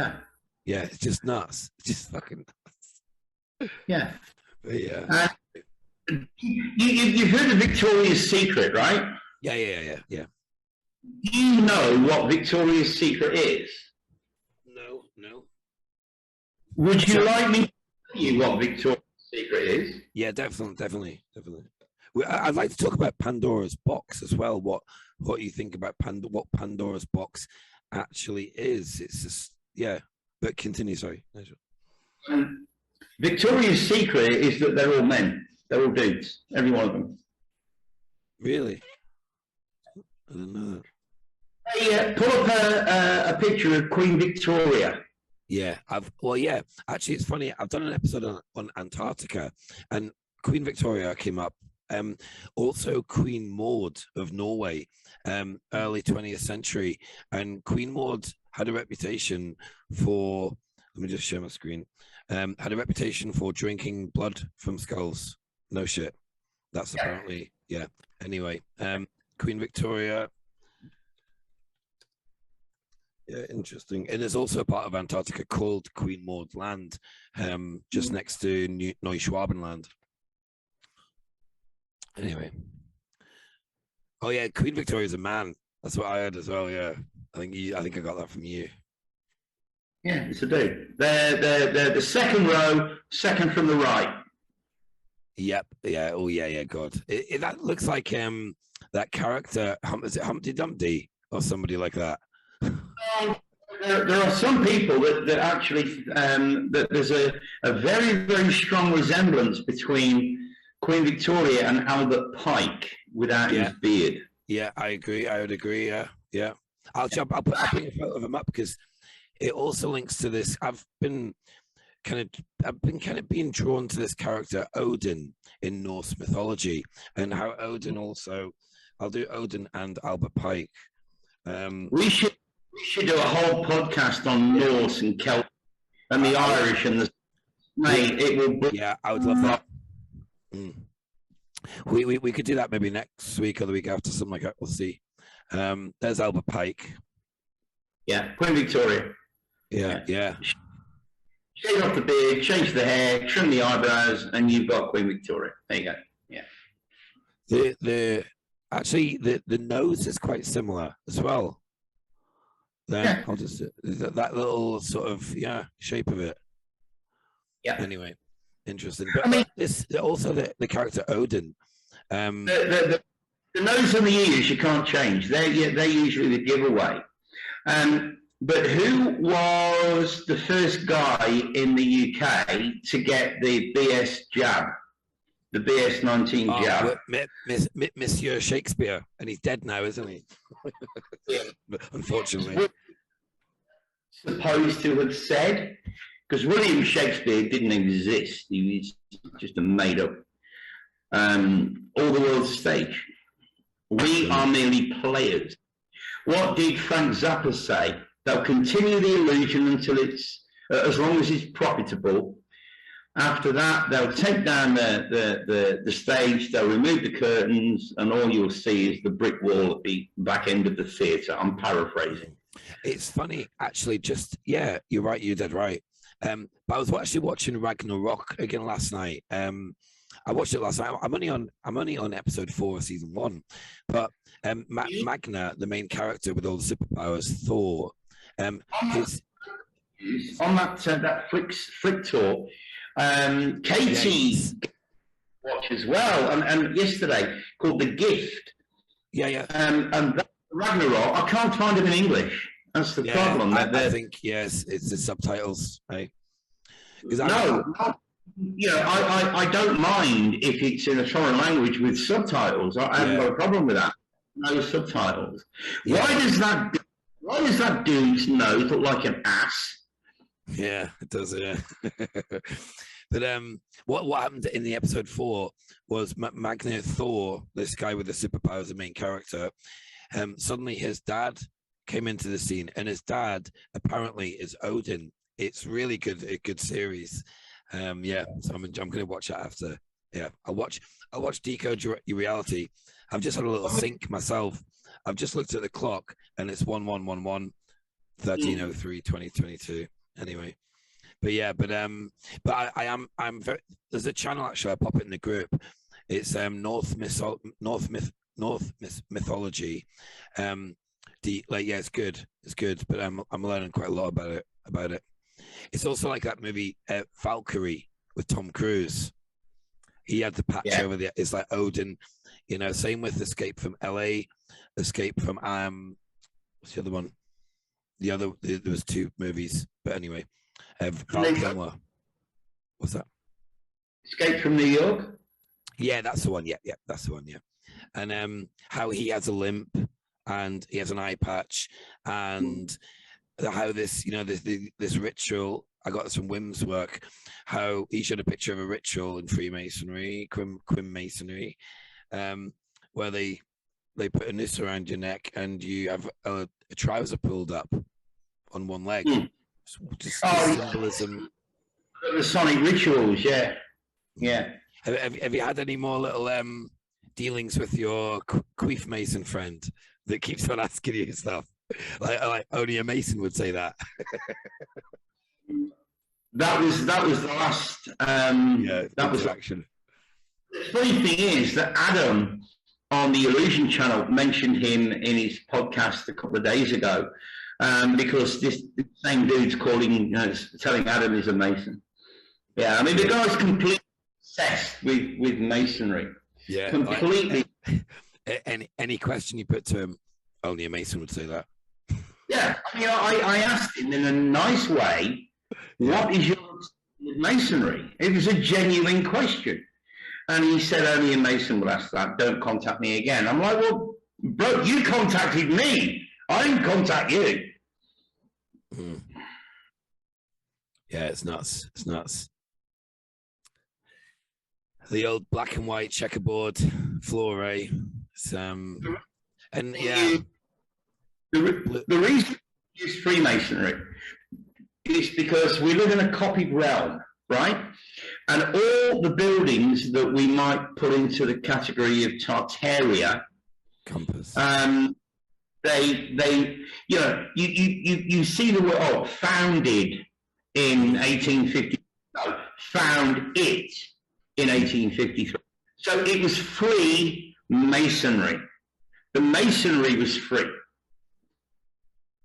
Yeah, it's just nuts. It's just fucking nuts.
Yeah.
But yeah.
You've heard of Victoria's Secret, right?
Yeah.
Do you know what Victoria's Secret is?
No.
Would you like me to tell you what Victoria's Secret is?
Yeah, definitely. I'd like to talk about Pandora's box as well. What you think about what Pandora's box actually is? It's just But continue, sorry, Nigel.
Victoria's Secret is that they're all men. They're all dudes. Every one of them.
Really? I didn't know that.
Hey, pull up a picture of Queen Victoria.
Yeah, actually, it's funny. I've done an episode on Antarctica, and Queen Victoria came up. Also Queen Maud of Norway, early 20th century, and Queen Maud had a reputation for. Let me just share my screen. Had a reputation for drinking blood from skulls. No shit. That's apparently Anyway, Queen Victoria. Yeah, interesting. And there's also a part of Antarctica called Queen Maud Land, just next to Neuschwabenland. Anyway. Oh yeah, Queen Victoria's a man. That's what I heard as well. Yeah, I think I got that from you.
Yeah, it's a dude. They're the second row, second from the right.
Yep. Yeah. Oh yeah. Yeah. God, that looks like that character. Is it Humpty Dumpty or somebody like that?
There are some people that actually that there's a very, very strong resemblance between Queen Victoria and Albert Pike without his beard.
Yeah, I agree. I would agree. Yeah. I'll put a photo of him up because it also links to this. I've been kind of being drawn to this character ODiN in Norse mythology, and how ODiN also. I'll do ODiN and Albert Pike.
We should do a whole podcast on Norse and Celtic and the Irish and the mate. It will.
Yeah, I would love that. We could do that maybe next week or the week after, something like that. We'll see. There's Albert Pike.
Yeah, Queen Victoria.
Yeah.
Shave off the beard, change the hair, trim the eyebrows, and you've got Queen Victoria. There you go. Yeah.
The nose is quite similar as well. Then I'll just that little sort of shape of it.
Yeah.
Anyway, interesting. But this also the character ODiN.
The nose and the ears you can't change. They're usually the giveaway. But who was the first guy in the UK to get the BS jab, the BS19 jab?
Monsieur Shakespeare, and he's dead now, isn't he? Unfortunately.
Supposed to have said, because William Shakespeare didn't exist. He was just a made-up. All the world's a stage. We are merely players. What did Frank Zappa say? They'll continue the illusion until it's, as long as it's profitable. After that, they'll take down the stage, they'll remove the curtains, and all you'll see is the brick wall at the back end of the theatre. I'm paraphrasing.
It's funny, actually, you're right, you're dead right. But I was actually watching Ragnarok again last night. I watched it last night. I'm only on episode 4 of season 1. But Magna, the main character with all the superpowers, Thor,
on that flick tour, Katie watched as well, and yesterday called The Gift.
Yeah.
And that Ragnarok, I can't find it in English. That's the problem.
I think it's the subtitles. Right?
No. I don't mind if it's in a foreign language with subtitles. I haven't got a problem with that. No subtitles. Yeah. Why does that dude's nose look like an ass?
Yeah, it does. Yeah. But what happened in the episode 4 was Magna Thor, this guy with the superpowers, the main character. Suddenly his dad came into the scene, and his dad apparently is ODiN. It's really good, a good series. So I'm going to watch that after. Yeah, I'll watch Decode Your Reality. I've just had a little sync myself. I've just looked at the clock, and it's 1111 1303 2022. Anyway, but I'm very. There's a channel actually. I pop it in the group. It's North Mythology. It's good. It's good, but I'm learning quite a lot about it. It's also like that movie Valkyrie with Tom Cruise. He had the patch over there. It's like ODiN, same with Escape from LA, Escape from what's the other one? There was 2 movies, but anyway, Val Kilmer. What's that?
Escape from New York.
Yeah, that's the one. Yeah, that's the one. Yeah, and how he has a limp, and he has an eye patch, and how this, you know, this ritual, I got this from Wim's work, how he showed a picture of a ritual in Freemasonry, Quim Masonry, where they put a noose around your neck and you have a trouser pulled up on one leg. Just symbolism.
The Sonic rituals, yeah.
Have you had any more little dealings with your Queef Mason friend that keeps on asking you stuff? Like only a Mason would say that.
That was the last. That was
action.
The funny thing is that Adam on the Illusion channel mentioned him in his podcast a couple of days ago, because this same dude's telling Adam he's a Mason. Yeah, I mean the guy's completely obsessed with Masonry.
Yeah,
completely.
Any question you put to him, only a Mason would say that.
Yeah, I mean, I asked him in a nice way, what is your Masonry? It was a genuine question. And he said, only a Mason would ask that. Don't contact me again. I'm like, well, bro, you contacted me. I didn't contact you.
Yeah, it's nuts. It's nuts. The old black and white checkerboard floor, eh? It's, and yeah.
The reason we use Freemasonry is because we live in a copied realm, right? And all the buildings that we might put into the category of Tartaria,
compass.
They you know, you see the word founded in 1850, found it in 1853. So it was free masonry. The masonry was free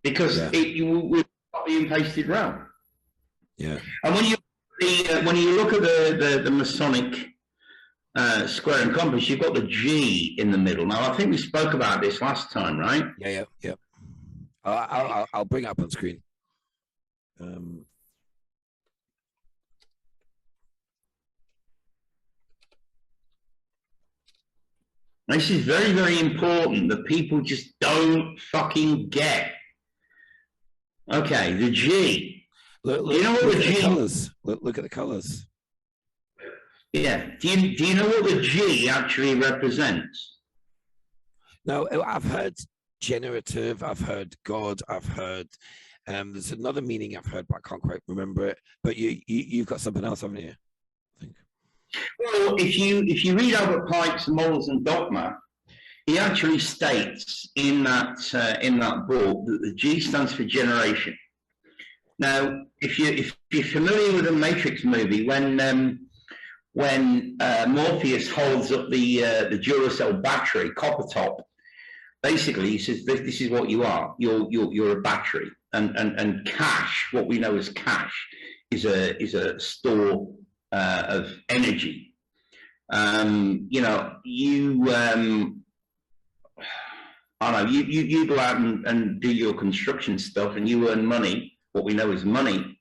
because it was copy and pasted round.
Yeah.
And when you look at the Masonic square and compass, you've got the G in the middle. Now I think we spoke about this last time, right?
Yeah. I'll bring it up on screen.
This is very, very important that people just don't fucking get. Okay, the G.
Look,
you know what the G?
Colors. Look at the colors.
Yeah. Do you know what the G actually represents?
No, I've heard generative. I've heard God. I've heard. There's another meaning I've heard, but I can't quite remember it. But you've got something else, haven't you? I think.
Well, if you read Albert Pike's Morals and Dogma, he actually states in that book that the G stands for generation. Now, if you're familiar with the Matrix movie, when Morpheus holds up the Duracell battery, copper top, basically he says this is what you are. You're a battery, and cash, what we know as cash, is a store of energy. You know, I don't know, you go out and do your construction stuff and you earn money, what we know as money.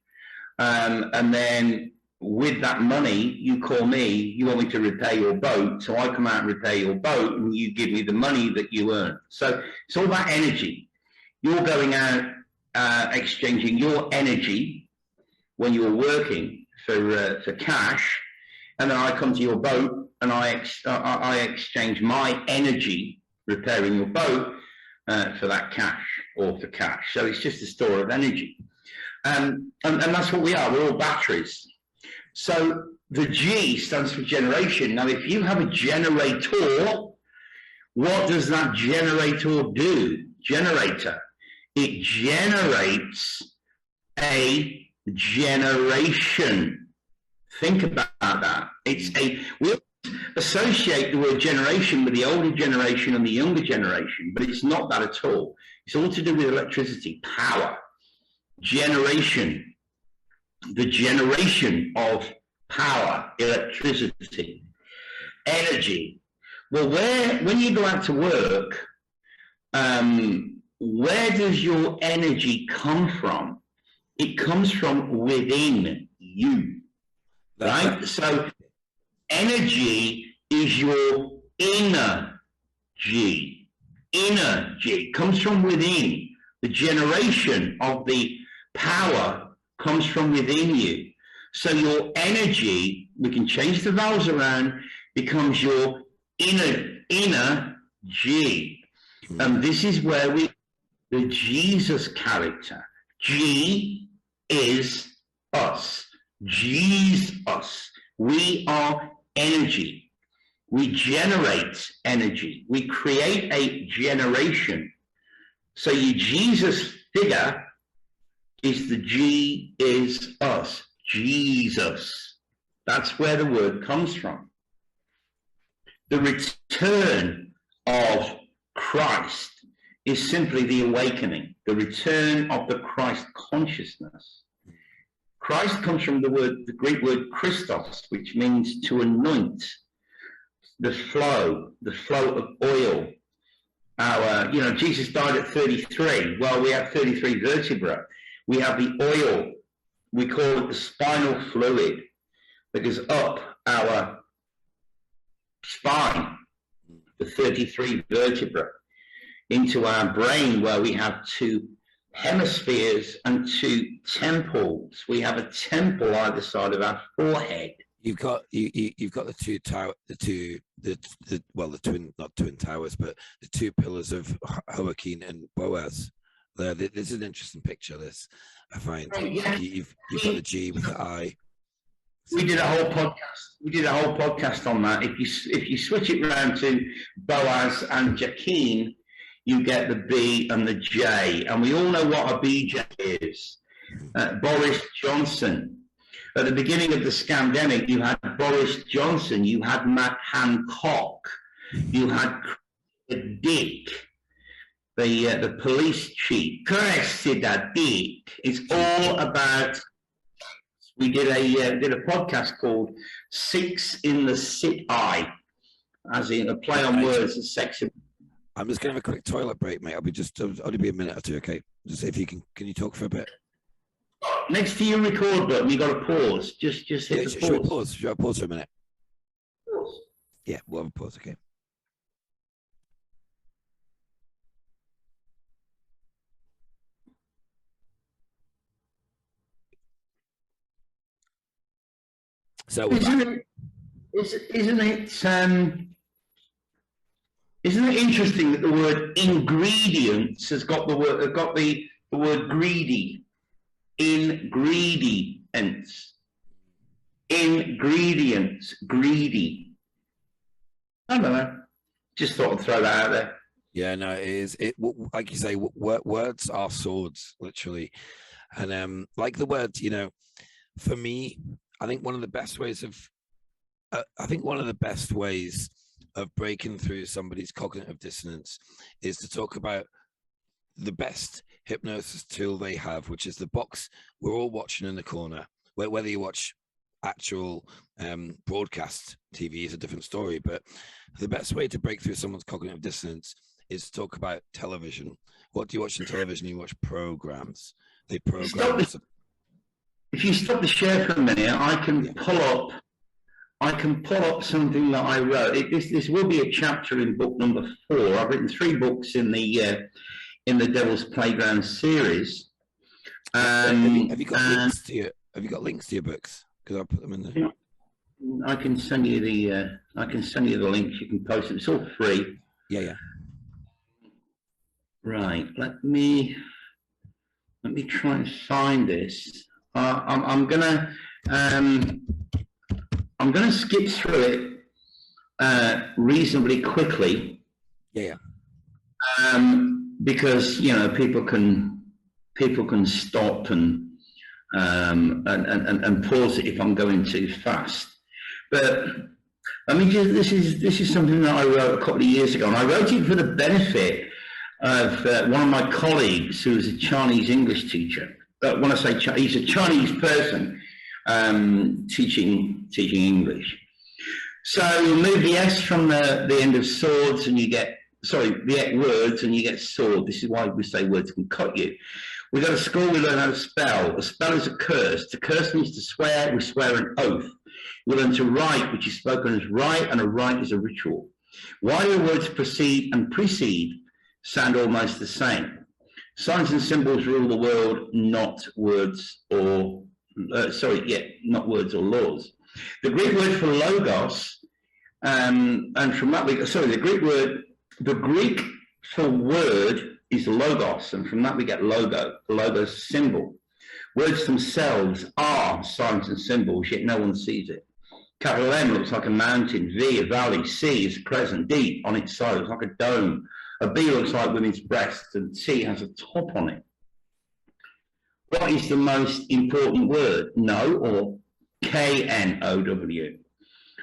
And then with that money, you call me, you want me to repair your boat. So I come out and repair your boat and you give me the money that you earn. So it's all about energy. You're going out exchanging your energy when you're working for cash. And then I come to your boat and I exchange my energy repairing your boat for that cash or for cash. So it's just a store of energy. And that's what we are. We're all batteries. So the G stands for generation. Now, if you have a generator, what does that generator do? Generator. It generates a generation. Think about that. We associate the word generation with the older generation and the younger generation, but it's not that at all. It's all to do with electricity, power, generation, the generation of power, electricity, energy. Well, when you go out to work, where does your energy come from? It comes from within you, right? So energy is your inner G, inner G, comes from within. The generation of the power comes from within you. So your energy, we can change the vowels around, becomes your inner G. And this is where the Jesus character, G is us. G's us. We are energy. We generate energy. We create a generation. So your Jesus figure is the G is us. Jesus. That's where the word comes from. The return of Christ is simply the awakening, the return of the Christ consciousness. Christ comes from the Greek word Christos, which means to anoint, the flow of oil. Jesus died at 33. Well, we have 33 vertebrae. We have the oil. We call it the spinal fluid that goes up our spine, the 33 vertebrae, into our brain, where we have 2 hemispheres and 2 temples. We have a temple either side of our forehead.
You've got the two tower, the twin, not twin towers, but the 2 pillars of Joaquin and Boaz. This is an interesting picture. This, I find.
Oh, yeah.
You've got the G with the I.
We did a whole podcast on that. If you switch it around to Boaz and Joaquin, you get the B and the J, and we all know what a BJ is. Boris Johnson. At the beginning of the scandemic, you had Boris Johnson, you had Matt Hancock, you had Dick, the police chief, Cressida Dick. It's all about. We did a podcast called Six in the City, as in a play on words and sex.
I'm just going to have a quick toilet break, mate. I'll only be a minute or two, okay? Just if you can you talk for a bit?
Next to your record button, you got to pause. Just hit the pause.
Should I pause for a minute?
Pause.
Yeah, we'll have a pause, okay. So
isn't it interesting that the word ingredients has got the word greedy? Ingredients, greedy. I don't know. Just thought I'd throw that out there.
Yeah, no, it is. Like you say, words are swords, literally, and like the words, for me, I think one of the best ways of breaking through somebody's cognitive dissonance is to talk about the best hypnosis tool they have, which is the box we're all watching in the corner. Whether you watch actual broadcast TV is a different story, but the best way to break through someone's cognitive dissonance is to talk about television. What do you watch on television? You watch programs. They program.
If you stop the share for a minute, I can pull up something that I wrote. This will be a chapter in book number 4. I've written 3 books in the Devil's Playground series.
Have you got links to your books? Because I'll put them in there.
I can send you the links. You can post them. It's all free.
Yeah.
Right. Let me try and find this. I'm gonna skip through it reasonably quickly.
Yeah.
Because people can stop and pause it if I'm going too fast. But I mean, this is something that I wrote a couple of years ago, and I wrote it for the benefit of one of my colleagues who is a Chinese English teacher. When I say he's a Chinese person teaching English. So you move the S from the end of swords, and you get the words, and you get sword. This is why we say words can cut you. We go to school, we learn how to spell. A spell is a curse. To curse means to swear. We swear an oath. We learn to write, which is spoken as right, and a rite is a ritual. Why do words proceed and precede? sound almost the same. Signs and symbols rule the world, not words or, not words or laws. The Greek word for logos, and from that we, the Greek for word is logos, and from that we get logo, the logos symbol. Words themselves are signs and symbols, yet no one sees it. Capital M looks like a mountain, V a valley, C is present, D on its side, looks like a dome. A B looks like women's breasts, and T has a top on it. What is the most important word? No or K-N-O-W.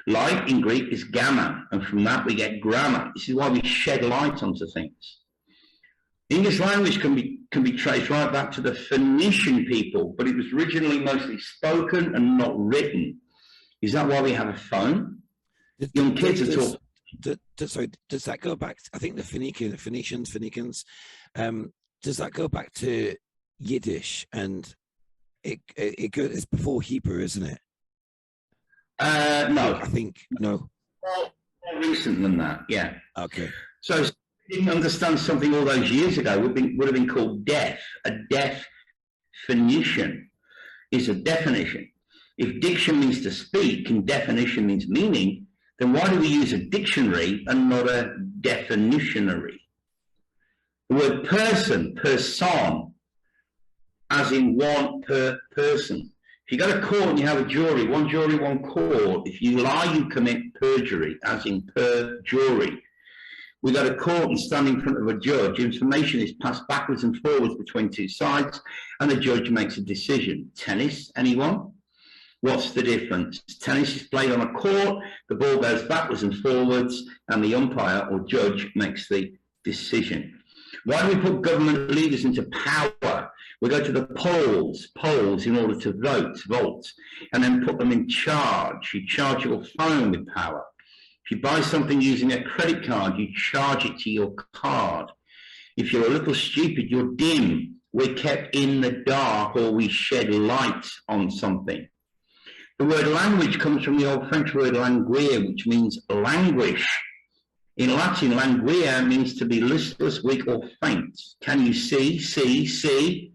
Light in Greek is gamma, and from that we get grammar. This is why we shed light onto things. English language can be traced right back to the Phoenician people, but it was originally mostly spoken and not written. Is that why we have a phone? Young kids are talking.
Sorry, does that go back? I think the Phoenicians, does that go back to Yiddish? And it's before Hebrew, isn't it?
No,
I think no.
More recent than that, yeah.
Okay.
So if you didn't understand something all those years ago, would have been called deaf. A deaf Phoenician is a definition. If diction means to speak and definition means meaning, then why do we use a dictionary and not a definitionary? The word person, as in one per person. If you go to court and you have a jury, one court. If you lie, you commit perjury, as in perjury. We go to court and stand in front of a judge. Information is passed backwards and forwards between two sides, and the judge makes a decision. Tennis, anyone? What's the difference? Tennis is played on a court, the ball goes backwards and forwards, and the umpire or judge makes the decision. Why do we put government leaders into power? We go to the polls in order to vote, and then put them in charge. You charge your phone with power. If you buy something using a credit card, you charge it to your card. If you're a little stupid, you're dim. We're kept in the dark, or we shed light on something. The word language comes from the old French word languir, which means languish. In Latin, languir means to be listless, weak, or faint. Can you see? See?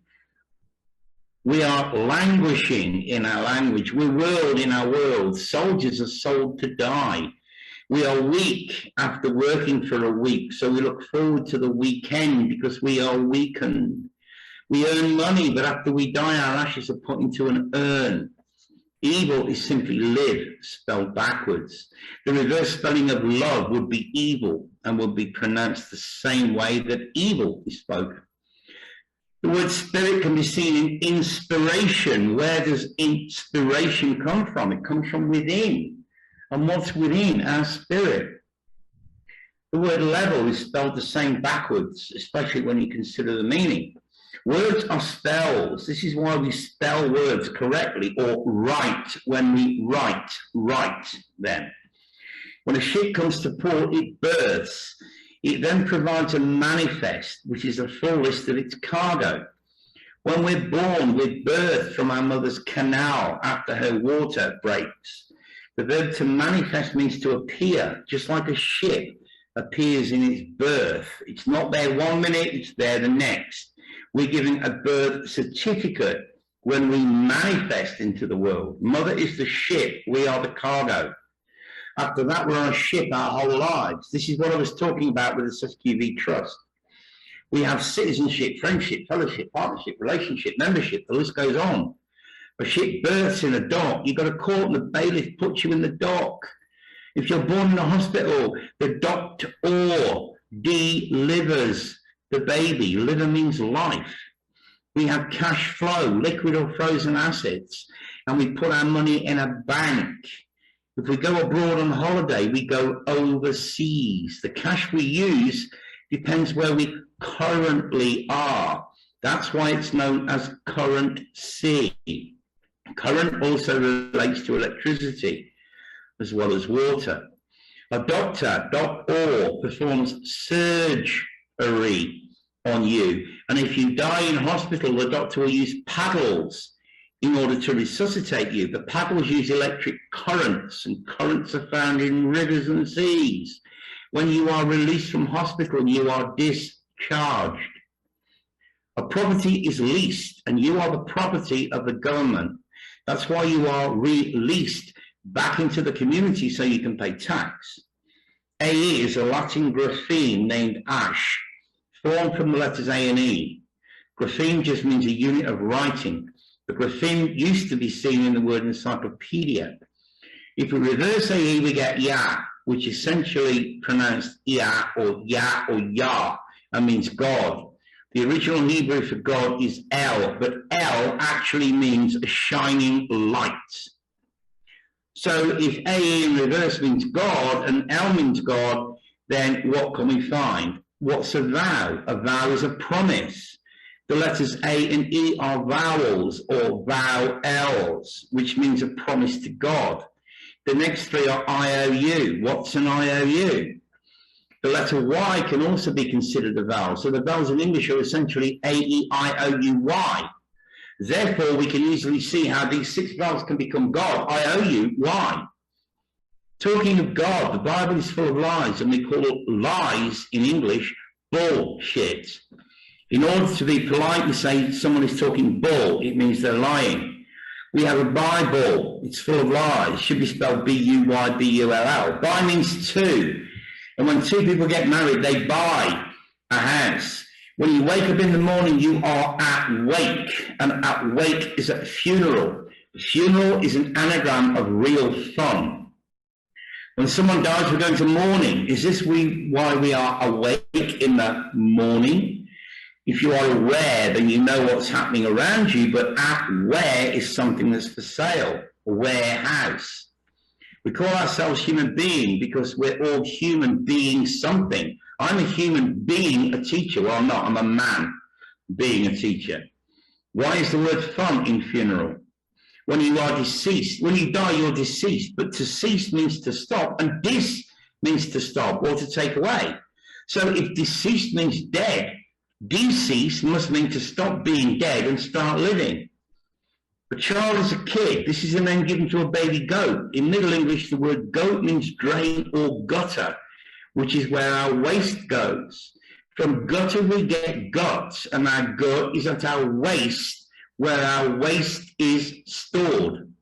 We are languishing in our language. We're whirled in our world. Soldiers are sold to die. We are weak after working for a week, so we look forward to the weekend because we are weakened. We earn money, but after we die, our ashes are put into an urn. Evil is simply live, spelled backwards. The reverse spelling of love would be evil and would be pronounced the same way that evil is spoken. The word spirit can be seen in inspiration. Where does inspiration come from? It comes from within. And what's within? Our spirit. The word level is spelled the same backwards, especially when you consider the meaning. Words are spells. This is why we spell words correctly, or write when we write them. When a ship comes to port, it berths. It then provides a manifest, which is a full list of its cargo. When we're born, we're birthed from our mother's canal after her water breaks. The verb to manifest means to appear, just like a ship appears in its birth. It's not there 1 minute, it's there the next. We're giving a birth certificate when we manifest into the world. Mother is the ship, we are the cargo. After that, we're on a ship our whole lives. This is what I was talking about with the SCRiPTED Trust. We have citizenship, friendship, fellowship, partnership, relationship, membership, the list goes on. A ship berths in a dock, you go to court and the bailiff puts you in the dock. If you're born in a hospital, the doctor delivers the baby. Liver means life. We have cash flow, liquid or frozen assets, and we put our money in a bank. If we go abroad on holiday, we go overseas. The cash we use depends where we currently are. That's why it's known as currency. Current also relates to electricity as well as water. A doctor, performs surgery on you. And if you die in hospital, the doctor will use paddles in order to resuscitate you. The paddles use electric currents, and currents are found in rivers and seas. When you are released from hospital, you are discharged. charged. A property is leased, and you are the property of the government. That's why you are released back into the community so you can pay tax. AE is a Latin grapheme named ash, formed from the letters A and E. Grapheme just means a unit of writing. The grapheme used to be seen in the word encyclopedia. If we reverse AE, we get Ya, which essentially pronounced Ya or Ya, and means God. The original Hebrew for God is El, but El actually means a shining light. So if AE in reverse means God and El means God, then what can we find? What's a vow? A vow is a promise. The letters A and E are vowels or vowels, which means a promise to God. The next three are IOU. What's an IOU? The letter Y can also be considered a vowel. So the vowels in English are essentially A-E-I-O-U-Y. Therefore, we can easily see how these 6 vowels can become God. I-O-U-Y. Talking of God, the Bible is full of lies, and we call lies in English bullshit. In order to be polite, we say someone is talking bull. It means they're lying. We have a Bible. It's full of lies. It should be spelled B-U-Y-B-U-L-L. Buy means two. And when two people get married, they buy a house. When you wake up in the morning, you are at wake. And at wake is at funeral. A funeral is an anagram of real fun. When someone dies, we're going to mourning. Is this why we are awake in the morning? If you are aware, then you know what's happening around you, but at where is something that's for sale, a warehouse. We call ourselves human being because we're all human being something. I'm a human being a teacher. Well, I'm not. I'm a man being a teacher. Why is the word fun in funeral? When you are deceased, when you die, you're deceased. But to cease means to stop, and dis means to stop or to take away. So if deceased means dead, deceased must mean to stop being dead and start living. A child is a kid. This is a name given to a baby goat. In Middle English, the word goat means drain or gutter, which is where our waste goes. From gutter, we get guts, and our gut is at our waist, where our waste is stored.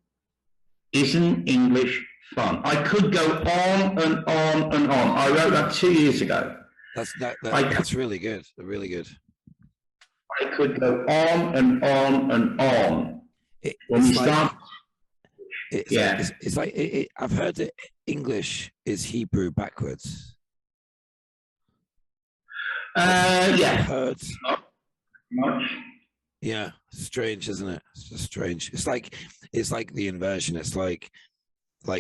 Isn't English fun? I could go on and on and on. I wrote that 2 years ago.
That's really good. Really good.
I could go on and on and on.
I've heard that English is Hebrew backwards.
Yeah.
I've heard.
Not much.
Yeah, strange, isn't it? It's just strange. It's like the inversion. It's like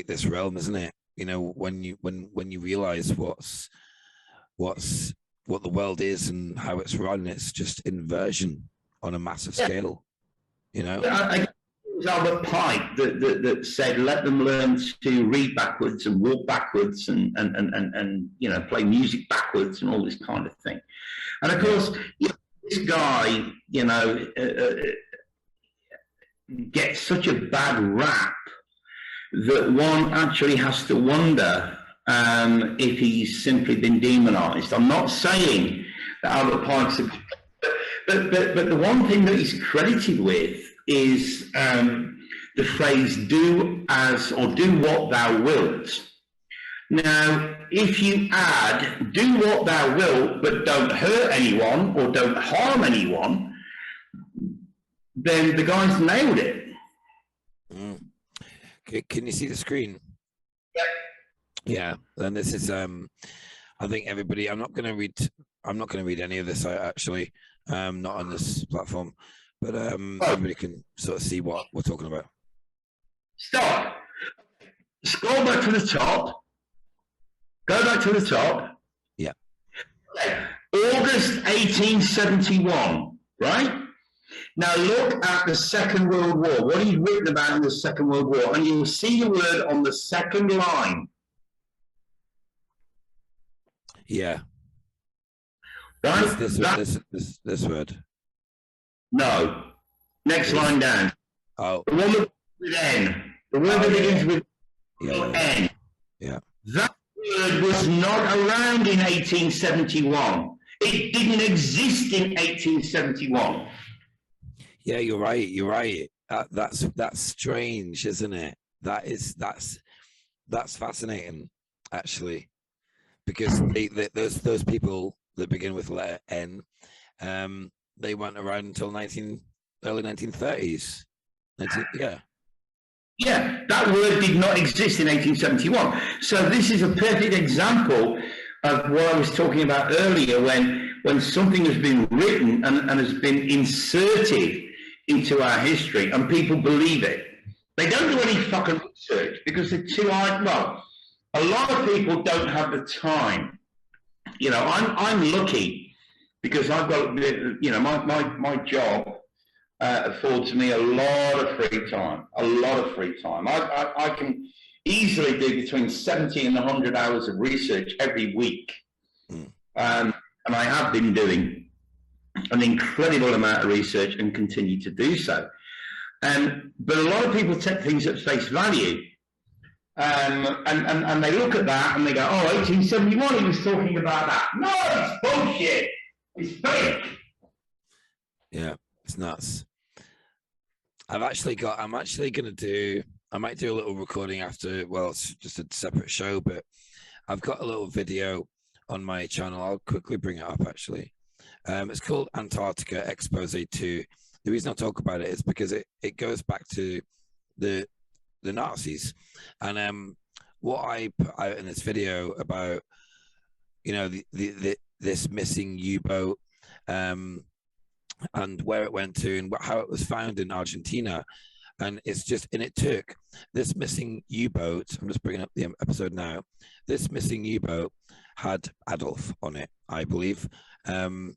this realm, isn't it? You know, when you realize what the world is and how it's run, it's just inversion on a massive scale. You know,
it was Albert Pike that said, "Let them learn to read backwards and walk backwards and you know, play music backwards and all this kind of thing." And of course, you know, this guy, you know, gets such a bad rap that one actually has to wonder if he's simply been demonized. I'm not saying that Albert Pike's but the one thing that he's credited with is the phrase "do as or do what thou wilt." Now, if you add "do what thou wilt but don't hurt anyone or don't harm anyone," then the guy's nailed it.
Can you see the screen? Yeah, and this is I think everybody, I'm not going to read any of this actually, not on this platform, but everybody can sort of see what we're talking about.
Stop. Scroll back to the top. Go back to the top.
Yeah.
Okay. August 1871, right? Now look at the Second World War. What he's written about in the Second World War, and you'll see the word on the second line.
Yeah.
Right?
This word.
No. Next line down.
Oh.
The one with N. The word that begins with N.
Yeah.
That word was not around in 1871. It didn't exist in 1871.
Yeah, you're right. You're right. That's strange, isn't it? That's fascinating, actually, because those people that begin with letter N, they weren't around until early 1930s. Yeah.
Yeah, that word did not exist in 1871. So this is a perfect example of what I was talking about earlier, when something has been written and has been inserted into our history and people believe it. They don't do any fucking research because they're too hard. Well, a lot of people don't have the time. You know, I'm lucky because I've got, you know, my job affords me a lot of free time. I can easily do between 70 and 100 hours of research every week. And I have been doing an incredible amount of research and continue to do so. But a lot of people take things at face value. And they look at that and they go, oh, 1871, he was talking about that. No, it's bullshit. It's fake.
Yeah, it's nuts. I might do a little recording after, well, it's just a separate show, but I've got a little video on my channel. I'll quickly bring it up, actually. It's called Antarctica Expose 2. The reason I talk about it is because it goes back to the Nazis. And what I put out in this video about, you know, this missing U-boat, and where it went to and how it was found in Argentina. And it took this missing U-boat, I'm just bringing up the episode now, this missing U-boat had Adolf on it, I believe. But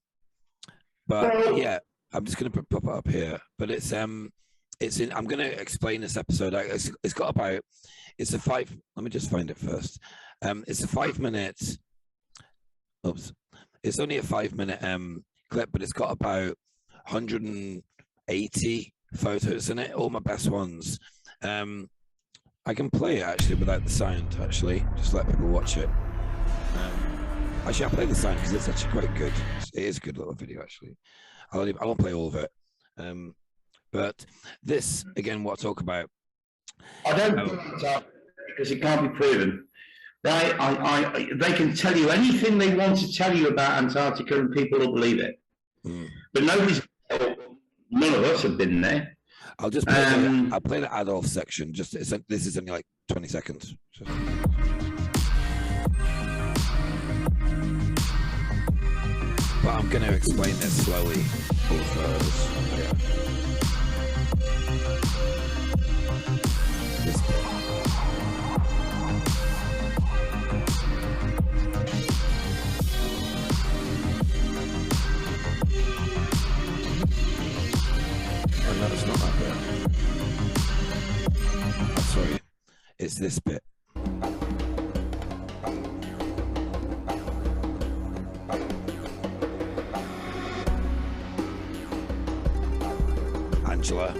yeah, I'm just going to pop it up here. But I'm going to explain this episode. Let me just find it first. It's a 5 minute, it's only a 5 minute clip, but it's got about 180 photos in it, all my best ones. I can play it actually without the sound, actually, just let people watch it. Actually, I'll play the sound because it's actually quite good. It is a good little video, actually. I won't play all of it. But this, again, what I talk about.
I don't think so, because it can't be proven. Right? They can tell you anything they want to tell you about Antarctica and people will believe it. But none of us have been there.
I'll just play I'll play the Adolf section. This is only like 20 seconds. But I'm going to explain this slowly. No, it's not that bit. I'm sorry. It's this bit. Angela.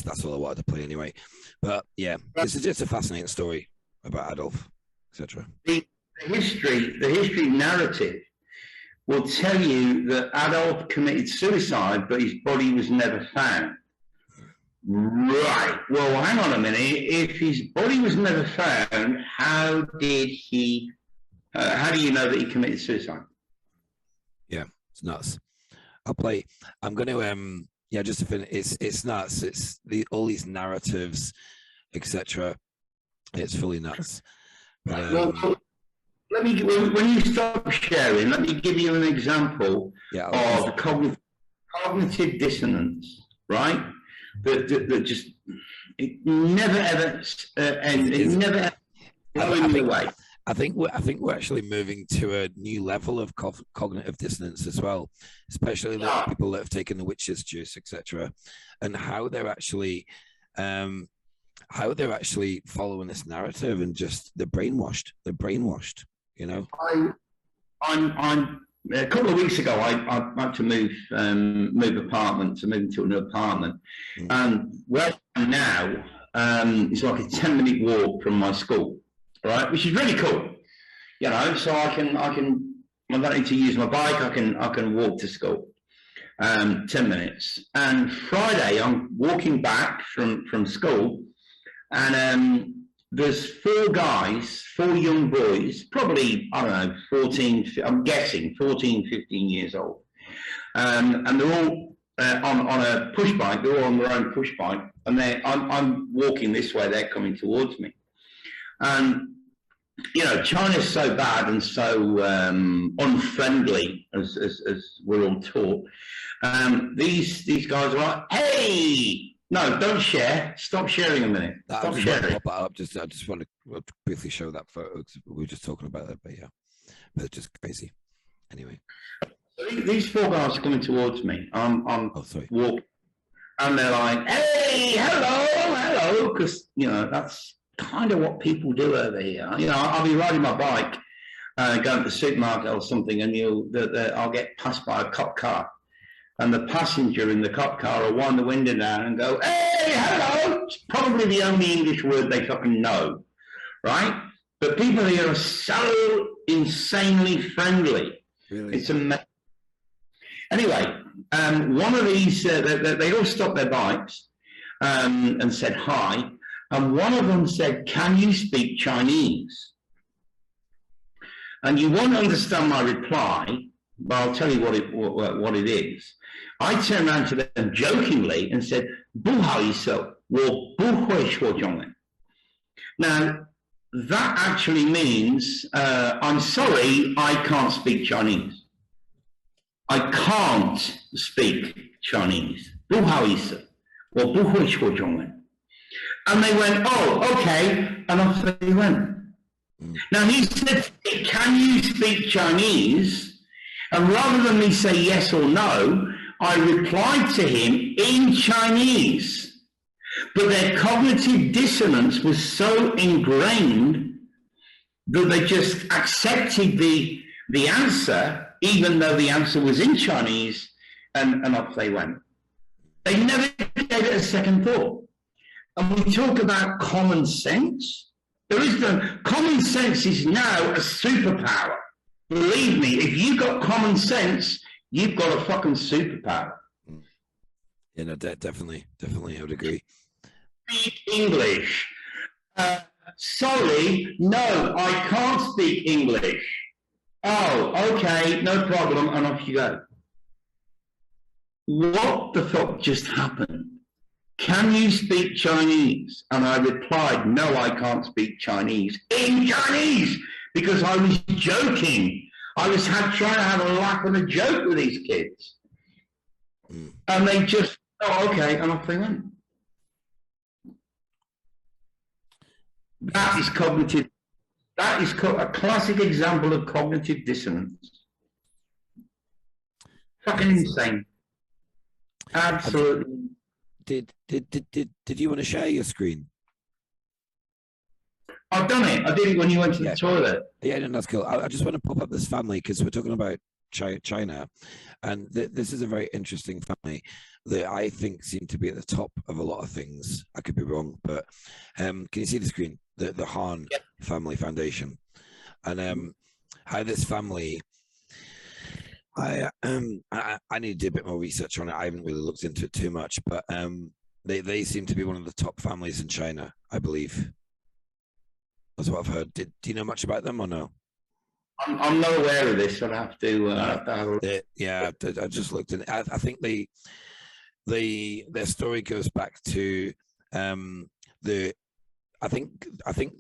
That's all I wanted to play anyway. But yeah, it's just a fascinating story about Adolf, etc.
The history narrative will tell you that Adolf committed suicide, but his body was never found. Right. Well, hang on a minute. If his body was never found, how do you know that he committed suicide?
Yeah, it's nuts. I'm going to yeah, just to finish, it's nuts. It's all these narratives, etc. It's fully nuts. But,
well, when you stop sharing, let me give you an example of cognitive dissonance, right? That just it never ever ends. It never ever going away.
I think we're actually moving to a new level of cognitive dissonance as well, especially the people that have taken the witch's juice, etc., and how they're actually following this narrative and just they're brainwashed. You know,
I'm a couple of weeks ago, I had to move apartments, to move into a new apartment, and where I am now is like a 10-minute walk from my school, right? Which is really cool, you know. So I don't need to use my bike. I can walk to school, 10 minutes. And Friday, I'm walking back from school, and there's 4 young boys, probably, I don't know, 14, I'm guessing 14, 15 years old. And they're all on a push bike, they're all on their own push bike, and I'm walking this way, they're coming towards me. And, you know, China's so bad and so unfriendly, as we're all taught. These guys are like, hey! No, don't share. Stop sharing a minute. Stop sharing.
Pop that up. I just want to briefly show that photo because we were just talking about that, but yeah, but it's just crazy. Anyway,
so these 4 guys are coming towards me. I'm walking, and they're like, "Hey, hello," because you know that's kind of what people do over here. You know, I'll be riding my bike, going to the supermarket or something, and I'll get passed by a cop car. And the passenger in the cop car will wind the window down and go, hey, hello. It's probably the only English word they fucking know, right? But people here are so insanely friendly.
Really?
It's amazing. Anyway, one of these, they all stopped their bikes and said hi. And one of them said, can you speak Chinese? And you won't understand my reply, but I'll tell you what it is. I turned around to them jokingly and said, 不好意思，我不会说中文. Now, that actually means, I'm sorry, I can't speak Chinese. I can't speak Chinese. 不好意思，我不会说中文. And they went, oh, okay, and off they went. Now, he said, can you speak Chinese? And rather than me say yes or no, I replied to him in Chinese. But their cognitive dissonance was so ingrained that they just accepted the answer, even though the answer was in Chinese, and off they went. They never gave it a second thought. And we talk about common sense. Common sense is now a superpower. Believe me, if you've got common sense, you've got a fucking superpower.
Yeah, no, definitely, I would agree.
Speak English. Sorry, no, I can't speak English. Oh, okay, no problem, and off you go. What the fuck just happened? Can you speak Chinese? And I replied, no, I can't speak Chinese. In Chinese! Because I was joking. I was trying to have a laugh and a joke with these kids. And they just, oh, okay, and off they went. That is cognitive. That is a classic example of cognitive dissonance. Fucking insane. Absolutely.
Did you want to share your screen?
I've done it. I did it when you went to the toilet.
Yeah, no, that's cool. I just want to pop up this family because we're talking about China, and this is a very interesting family that I think seem to be at the top of a lot of things. I could be wrong, but can you see the screen? The Han Family Foundation, and how this family. I need to do a bit more research on it. I haven't really looked into it too much, but they seem to be one of the top families in China, I believe. That's what I've heard. Do you know much about them or no?
I'm not aware of this. I'd have to have a...
Yeah, I just looked in. I think their story goes back to I think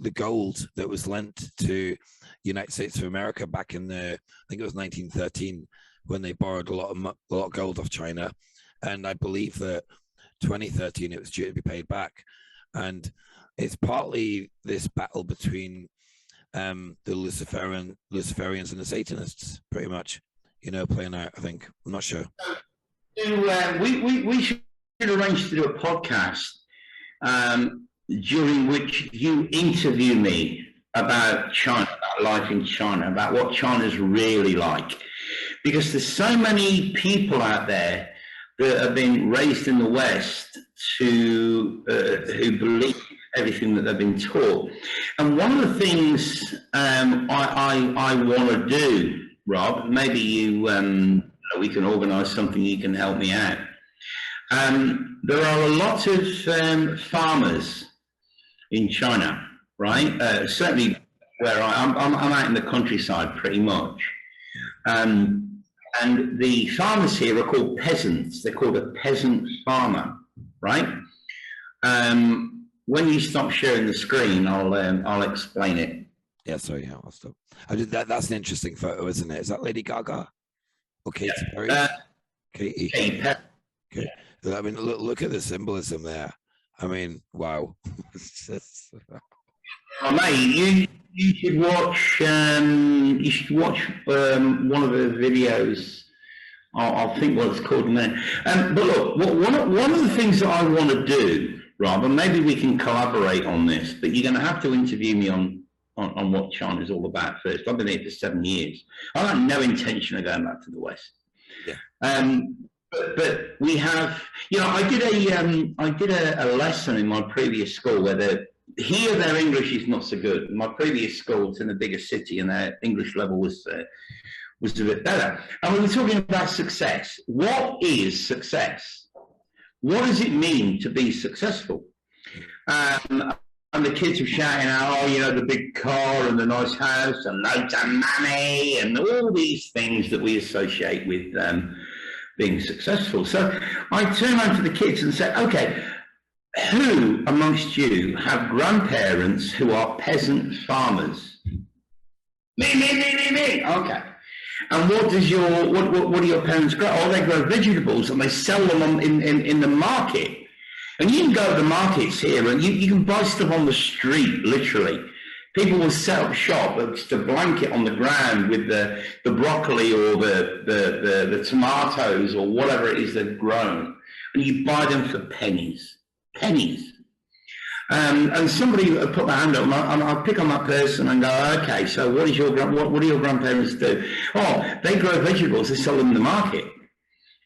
the gold that was lent to United States of America back in I think it was 1913 when they borrowed a lot of gold off China, and I believe that 2013 it was due to be paid back, and it's partly this battle between the Luciferians and the Satanists, pretty much, playing out. I think, I'm not sure.
We should arrange to do a podcast during which you interview me about China, about life in China, about what China's really like. because there's so many people out there that have been raised in the West to who believe everything that they've been taught. And one of the things I want to do, Rob, maybe we can organise something, you can help me out. There are a lot of farmers in China, right? Certainly where I'm out in the countryside pretty much. And the farmers here are called peasants. They're called a peasant farmer, right? When you stop sharing the screen, I'll explain it.
Yeah, sorry, yeah, I'll stop. That's an interesting photo, isn't it? Is that Lady Gaga or Katy Perry? Katy. Okay. I mean, look at the symbolism there. I mean, wow.
Oh, mate, you should watch. You should watch one of the videos. I'll think what it's called in there. But look, one of the things that I want to do, Rob, and maybe we can collaborate on this, but you're going to have to interview me on what China's all about first. I've been here for 7 years. I have no intention of going back to the West. Yeah. But we have, I did a lesson in my previous school where their English is not so good. My previous school was in a bigger city, and their English level was a bit better. And we were talking about success. What is success? What does it mean to be successful? And the kids were shouting out, the big car and the nice house and loads of money and all these things that we associate with being successful. So I turned around to the kids and said, okay, who amongst you have grandparents who are peasant farmers? Me. Okay. And what do your parents grow? Oh, they grow vegetables and they sell them in the market. And you can go to the markets here and you can buy stuff on the street, literally. People will set up shop, just a blanket on the ground with the broccoli or the tomatoes or whatever it is they've grown. And you buy them for pennies. And somebody put their hand up, and I'll pick on that person and go, okay, so what do your grandparents do? Oh, they grow vegetables, they sell them in the market.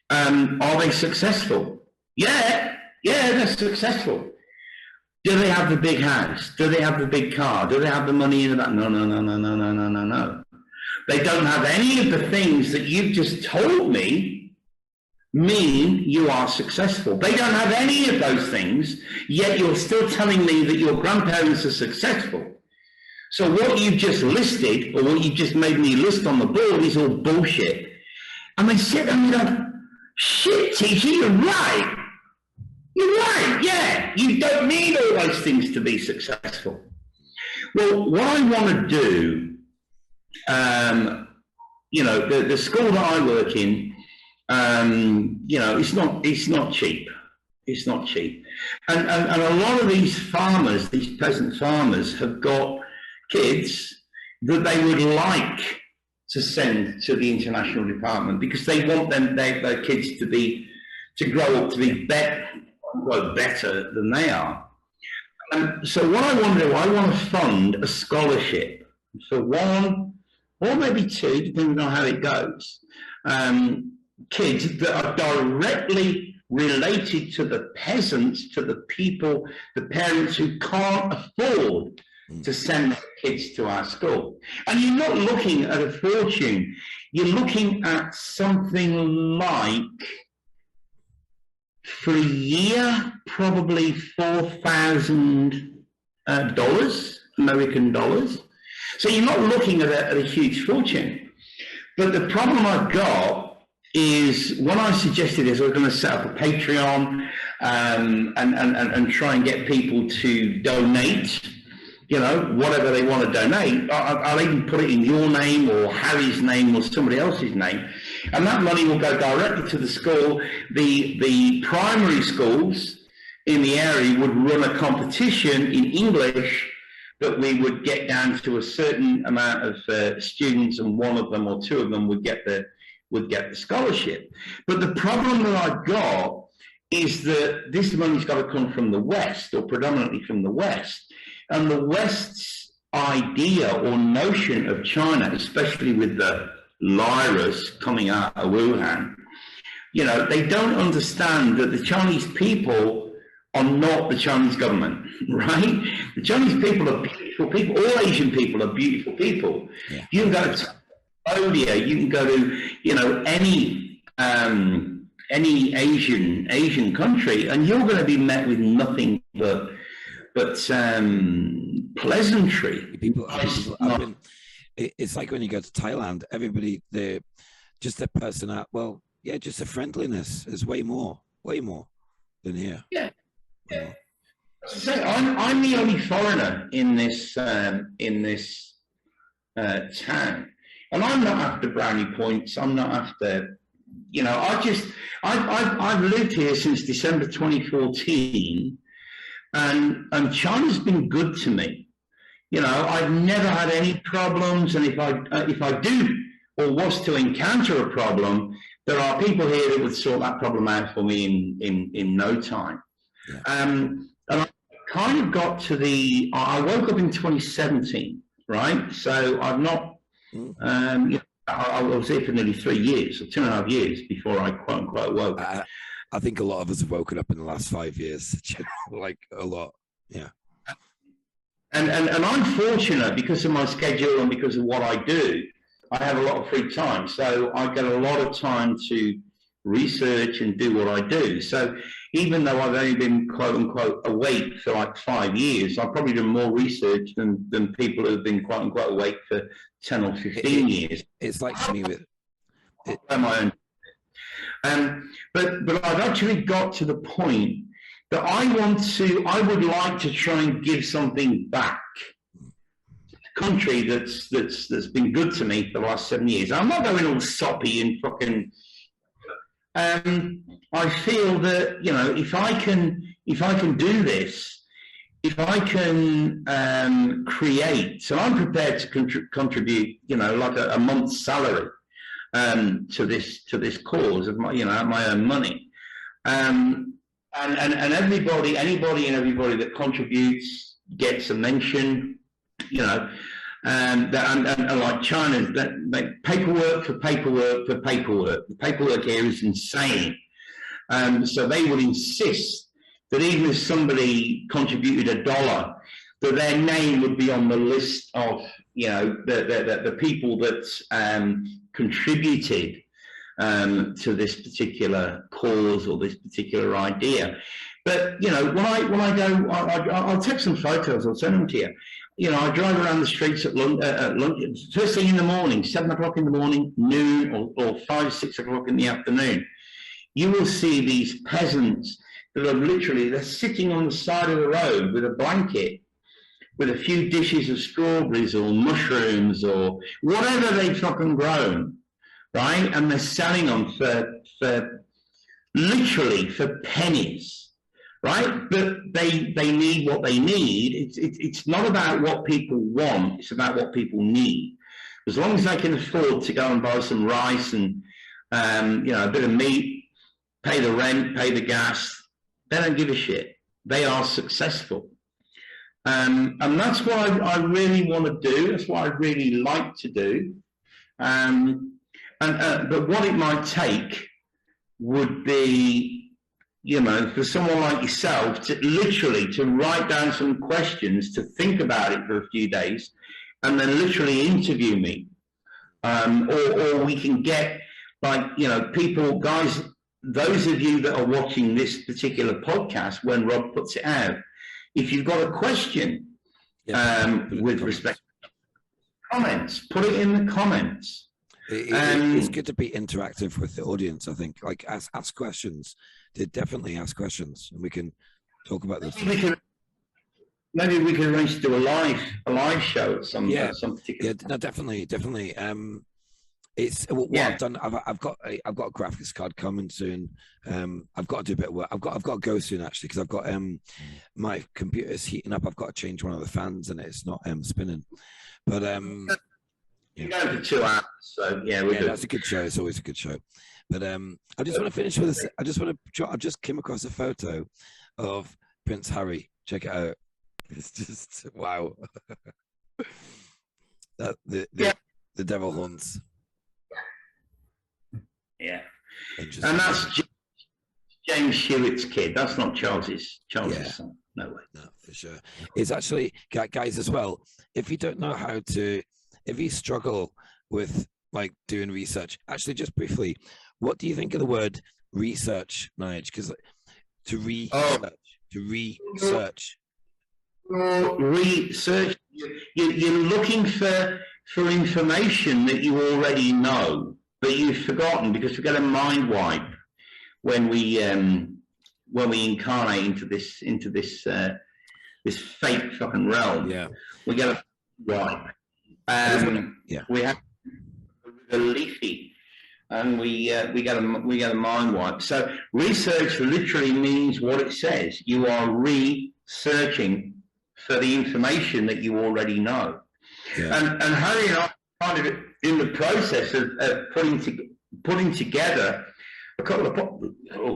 Are they successful? Yeah, they're successful. Do they have the big house? Do they have the big car? Do they have the money in that? No. They don't have any of the things that you've just told me mean you are successful. They don't have any of those things, yet you're still telling me that your grandparents are successful. So what you've just listed, or what you've just made me list on the board, is all bullshit. And they sit there and go, shit, teacher, you're right. You're right, yeah. You don't need all those things to be successful. Well, what I want to do, the school that I work in, it's not cheap. It's not cheap. And a lot of these farmers, these peasant farmers, have got kids that they would like to send to the international department because they want their kids to grow up to be better than they are. And so what I want to do, I want to fund a scholarship for one or maybe two, depending on how it goes, kids that are directly related to the peasants, to the people, the parents who can't afford to send their kids to our school. And you're not looking at a fortune, you're looking at something like, for a year, probably $4,000 American dollars. So you're not looking at a huge fortune. But the problem I've got is when I suggested this, I was going to set up a Patreon and try and get people to donate, whatever they want to donate. I'll even put it in your name or Harry's name or somebody else's name. And that money will go directly to the school. The primary schools in the area would run a competition in English that we would get down to a certain amount of students, and one of them or two of them would get the scholarship. But the problem that I've got is that this money's got to come from the West, or predominantly from the West. And the West's idea or notion of China, especially with the virus coming out of Wuhan, you know, they don't understand that the Chinese people are not the Chinese government, right? The Chinese people are beautiful people. All Asian people are beautiful people.
Yeah.
You can go to Cambodia, you can go to, you know, any Asian country, and you're going to be met with nothing but pleasantry.
It's like when you go to Thailand, everybody, they're just their person. Well, yeah, just the friendliness is way more than here.
Yeah. Yeah. So I'm the only foreigner in this town, and I'm not after brownie points. I'm not after, you know. I've lived here since December 2014, and China's been good to me. You know, I've never had any problems, and if I do or was to encounter a problem, there are people here that would sort that problem out for me in no time.
Yeah.
And I kind of got to I woke up in 2017, right? So I've not, you know, I was here for nearly 3 years, or 2.5 years before I quote unquote woke.
I think a lot of us have woken up in the last 5 years, like a lot. Yeah.
And I'm fortunate because of my schedule and because of what I do. I have a lot of free time, so I get a lot of time to research and do what I do. So even though I've only been quote unquote awake for like 5 years, I've probably done more research than people who have been quote unquote awake for 10 or 15 years.
It's like to me with
my own. But I've actually got to the point that I would like to try and give something back to the country that's been good to me for the last 7 years. I'm not going all soppy and fucking. I feel that, you know, if I can do this, if I can create, so I'm prepared to contribute, you know, like a month's salary to this cause of my, you know, my own money. And anybody and everybody that contributes gets a mention, you know, and like China, that make paperwork for paperwork for paperwork. The paperwork here is insane. So they would insist that even if somebody contributed $1, that their name would be on the list of, you know, the people that contributed to this particular cause or this particular idea. But, you know, when I go, I'll take some photos, I'll send them to you. You know, I drive around the streets at lunch, first thing in the morning, 7 o'clock in the morning, noon, or 5, 6 o'clock in the afternoon. You will see these peasants that are literally, they're sitting on the side of the road with a blanket, with a few dishes of strawberries or mushrooms or whatever they've fucking grown, right? And they're selling them for literally for pennies. Right, but they need what they need. It's not about what people want. It's about what people need. As long as they can afford to go and buy some rice and you know, a bit of meat, pay the rent, pay the gas, they don't give a shit. They are successful, and that's what I really want to do. That's what I really like to do. But what it might take would be, you know, for someone like yourself to literally to write down some questions, to think about it for a few days, and then literally interview me. Or we can get, like, you know, people, guys, those of you that are watching this particular podcast when Rob puts it out, if you've got a question with respect to comments, put it in the comments.
It's good to be interactive with the audience, I think. Like, ask questions. They definitely ask questions, and we can talk about this.
Maybe we can arrange to do a live show at some particular.
Yeah, no, definitely. It's what I've done. I've got a graphics card coming soon. I've got to do a bit of work. I've got to go soon actually, because I've got my computer's heating up. I've got to change one of the fans, and it's not spinning. But
you're going for 2 hours, so yeah,
that's a good show. It's always a good show. But I just want to finish with this. I just came across a photo of Prince Harry. Check it out. It's just wow. The devil haunts.
Yeah.
Interesting.
And that's James Hewitt's kid. That's not Charles's son. No way.
No, for sure. It's actually, guys, as well, if you don't know how to, if you struggle with like doing research, actually just briefly, what do you think of the word research, Nigel? Because to research,
research, you're looking for information that you already know, but you've forgotten, because we get a mind wipe when we incarnate into this this fake fucking realm.
Yeah,
we get a wipe. We have a leafy, and we get a mind wipe. So research literally means what it says. You are researching for the information that you already know.
yeah.
And Harry and I are kind of in the process of putting together a couple of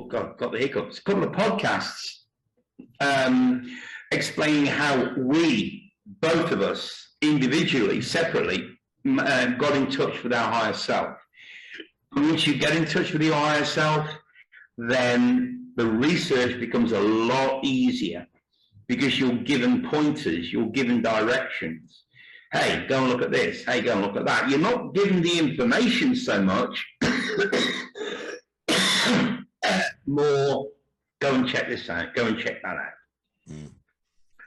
got the hiccups. A couple of podcasts explaining how we, both of us, individually, separately, got in touch with our higher self. And once you get in touch with your higher self, then the research becomes a lot easier, because you're given pointers, you're given directions. Hey, go and look at this. Hey, go and look at that. You're not given the information so much. More, go and check this out. Go and check that out.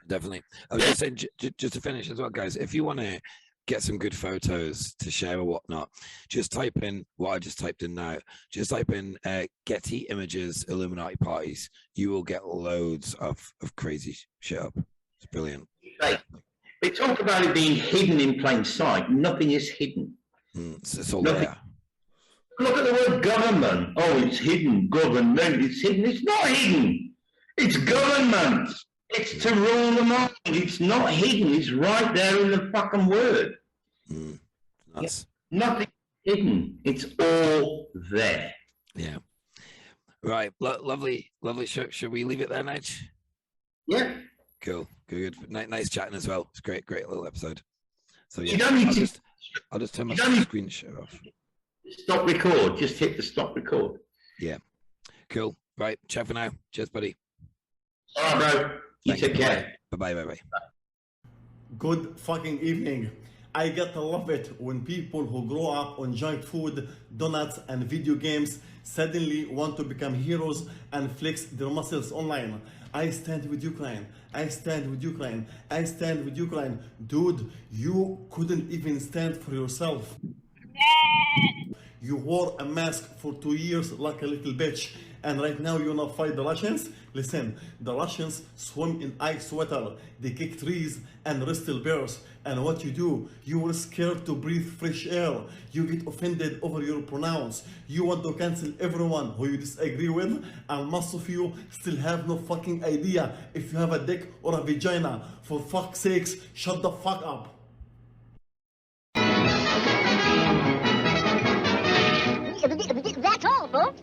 Definitely. I was just saying, just to finish as well, guys, if you want to get some good photos to share or whatnot, just type in what I just typed in now. Just type in Getty Images Illuminati parties. You will get loads of crazy shit up. It's brilliant.
They talk about it being hidden in plain sight. Nothing is hidden.
It's all
Nothing.
there.
Look at the word government. Oh, it's hidden. Government. It's hidden. It's not hidden. It's government. It's to rule the mind. It's not hidden. It's right there in the fucking word.
Nice.
Nothing hidden. It's all there.
Yeah. Right. Lovely. Should we leave it there, Nigel?
Yeah.
Cool. Good. Nice chatting as well. It's great little episode. So yeah,
You don't need
I'll just turn my screen share off.
Stop record. Just hit the stop record.
Yeah. Cool. Right. Ciao for now. Cheers, buddy.
All right, bro. You take care.
Bye-bye.
Good fucking evening. I get to love it when people who grow up on junk food, donuts, and video games suddenly want to become heroes and flex their muscles online. I stand with Ukraine. I stand with Ukraine. I stand with Ukraine. Dude, you couldn't even stand for yourself. You wore a mask for 2 years like a little bitch, and right now you wanna fight the Russians? Listen, the Russians swim in ice water, they kick trees and wrestle bears, and what you do? You were scared to breathe fresh air. You get offended over your pronouns. You want to cancel everyone who you disagree with, and most of you still have no fucking idea if you have a dick or a vagina. For fuck's sakes, shut the fuck up.
That's all, folks.